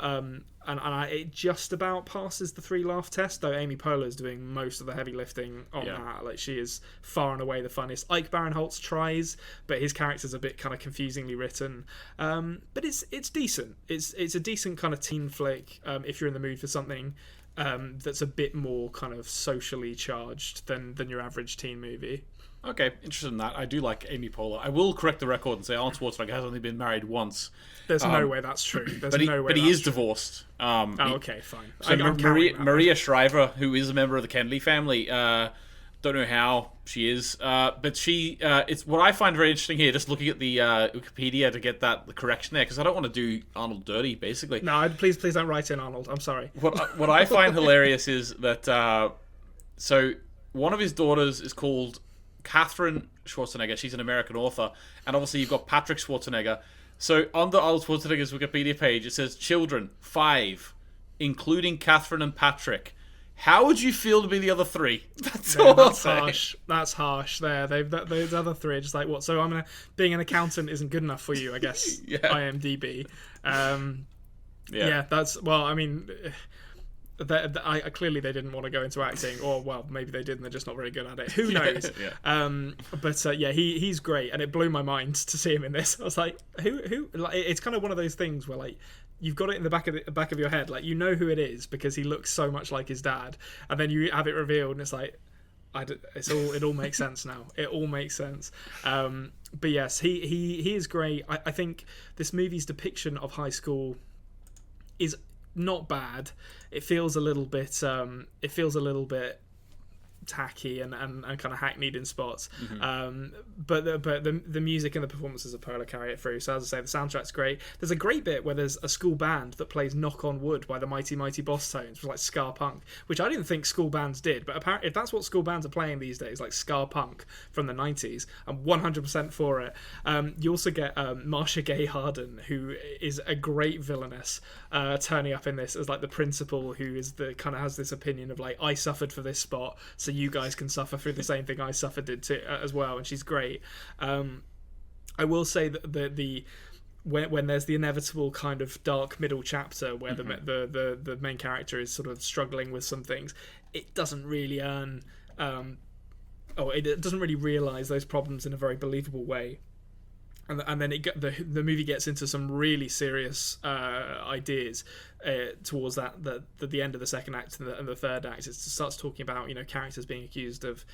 Speaker 1: it just about passes the 3 laugh test, though Amy Poehler's doing most of the heavy lifting on that. Like, she is far and away the funniest. Ike Barinholtz tries, but his character's a bit kind of confusingly written. But it's decent. It's a decent kind of teen flick if you're in the mood for something that's a bit more kind of socially charged than your average teen movie.
Speaker 2: Okay, interested in that. I do like Amy Poehler. I will correct the record and say Arnold Schwarzenegger has only been married once.
Speaker 1: There's no way that's true.
Speaker 2: But he is divorced.
Speaker 1: Okay, fine.
Speaker 2: So Maria Shriver, who is a member of the Kennedy family, don't know how she is, but she. It's what I find very interesting here. Just looking at the Wikipedia to get the correction there, because I don't want to do Arnold dirty, basically.
Speaker 1: No, please don't write in Arnold. I'm sorry.
Speaker 2: What I find hilarious is that so one of his daughters is called Catherine Schwarzenegger. She's an American author, and obviously you've got Patrick Schwarzenegger. So on the Arnold Schwarzenegger's Wikipedia page, it says children 5, including Catherine and Patrick. How would you feel to be the other 3? That's all I'll say.
Speaker 1: Harsh. That's harsh. Those other 3 are just like, what? So being an accountant isn't good enough for you, I guess.
Speaker 2: Yeah.
Speaker 1: IMDb. Yeah. That's I mean. Clearly they didn't want to go into acting, or well, maybe they did and they're just not very good at it. Who knows?
Speaker 2: Yeah.
Speaker 1: He's great, and it blew my mind to see him in this. I was like, who? Like, it's kind of one of those things where like you've got it in the back of your head, like you know who it is because he looks so much like his dad, and then you have it revealed, and it's like, it all makes sense now. It all makes sense. But yes, he is great. I think this movie's depiction of high school is not bad. It feels a little bit tacky and kind of hackneyed in spots. But the music and the performances of Poehler carry it through. So as I say, the soundtrack's great. There's a great bit where there's a school band that plays Knock on Wood by the Mighty Mighty Boss Tones, like ska punk, which I didn't think school bands did, but apparently if that's what school bands are playing these days, like ska punk from the 90s, I'm 100% for it. You also get Marcia Gay Harden, who is a great villainess, turning up in this as like the principal, who is the kind of has this opinion of like, I suffered for this spot, so you guys can suffer through the same thing I suffered did too, as well, and she's great. I will say that when there's the inevitable kind of dark middle chapter where the main character is sort of struggling with some things, it doesn't really it doesn't really realise those problems in a very believable way. And then the movie gets into some really serious ideas towards the end of the second act and the third act. It starts talking about characters being accused of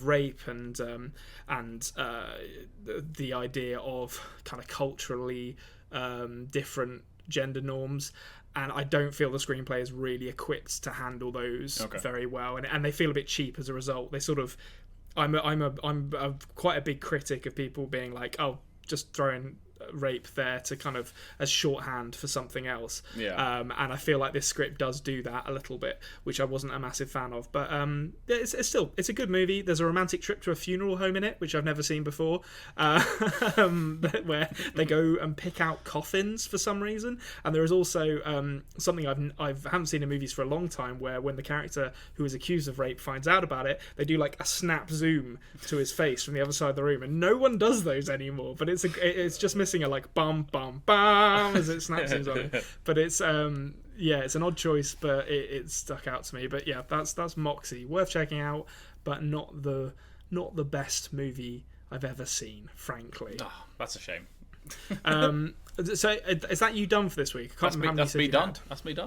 Speaker 1: rape and the idea of kind of culturally different gender norms. And I don't feel the screenplay is really equipped to handle those very well, and they feel a bit cheap as a result. They sort of, I'm quite a big critic of people being like, oh, just throwing rape there to kind of as shorthand for something else. And I feel like this script does do that a little bit, which I wasn't a massive fan of. But it's a good movie. There's a romantic trip to a funeral home in it, which I've never seen before, where they go and pick out coffins for some reason. And there is also something I haven't seen in movies for a long time, where when the character who is accused of rape finds out about it, they do like a snap zoom to his face from the other side of the room, and no one does those anymore. But it's just missing a like bum bum bum as it snaps zooms on it. But it's it's an odd choice, but it stuck out to me. But yeah, that's Moxie, worth checking out, but not the So is that you done for this week?
Speaker 2: That's me done. That's me done.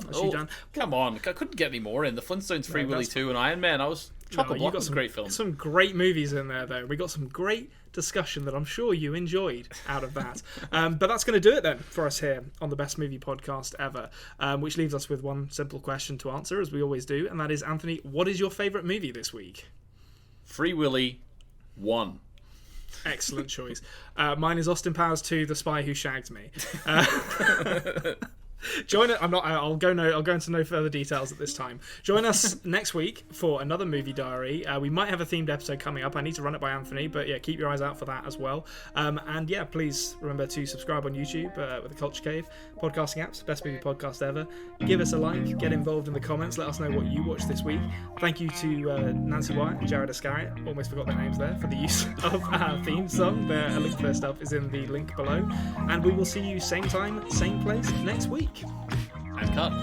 Speaker 1: That's you done.
Speaker 2: Come on, I couldn't get any more in. The Flintstones, Free Willy 2, and Iron Man. I was chock-a-block with great films.
Speaker 1: Some great movies in there, though. We got some great discussion that I'm sure you enjoyed out of that. But that's going to do it then for us here on the Best Movie Podcast Ever, which leaves us with one simple question to answer, as we always do, and that is, Anthony, what is your favourite movie this week? Free Willy 1. Excellent choice. Mine is Austin Powers 2: The Spy Who Shagged Me. Join it. I'll go into no further details at this time. Join us next week for another movie diary. We might have a themed episode coming up. I need to run it by Anthony, but yeah, keep your eyes out for that as well. And yeah, please remember to subscribe on YouTube with the Culture Cave podcasting apps, Best Movie Podcast Ever. Give us a like, get involved in the comments, let us know what you watched this week. Thank you to Nancy Wyatt and Jared Iscariot, almost forgot their names there, for the use of our theme song. A link to their stuff is in the link below. And we will see you same time, same place next week.
Speaker 2: And cut.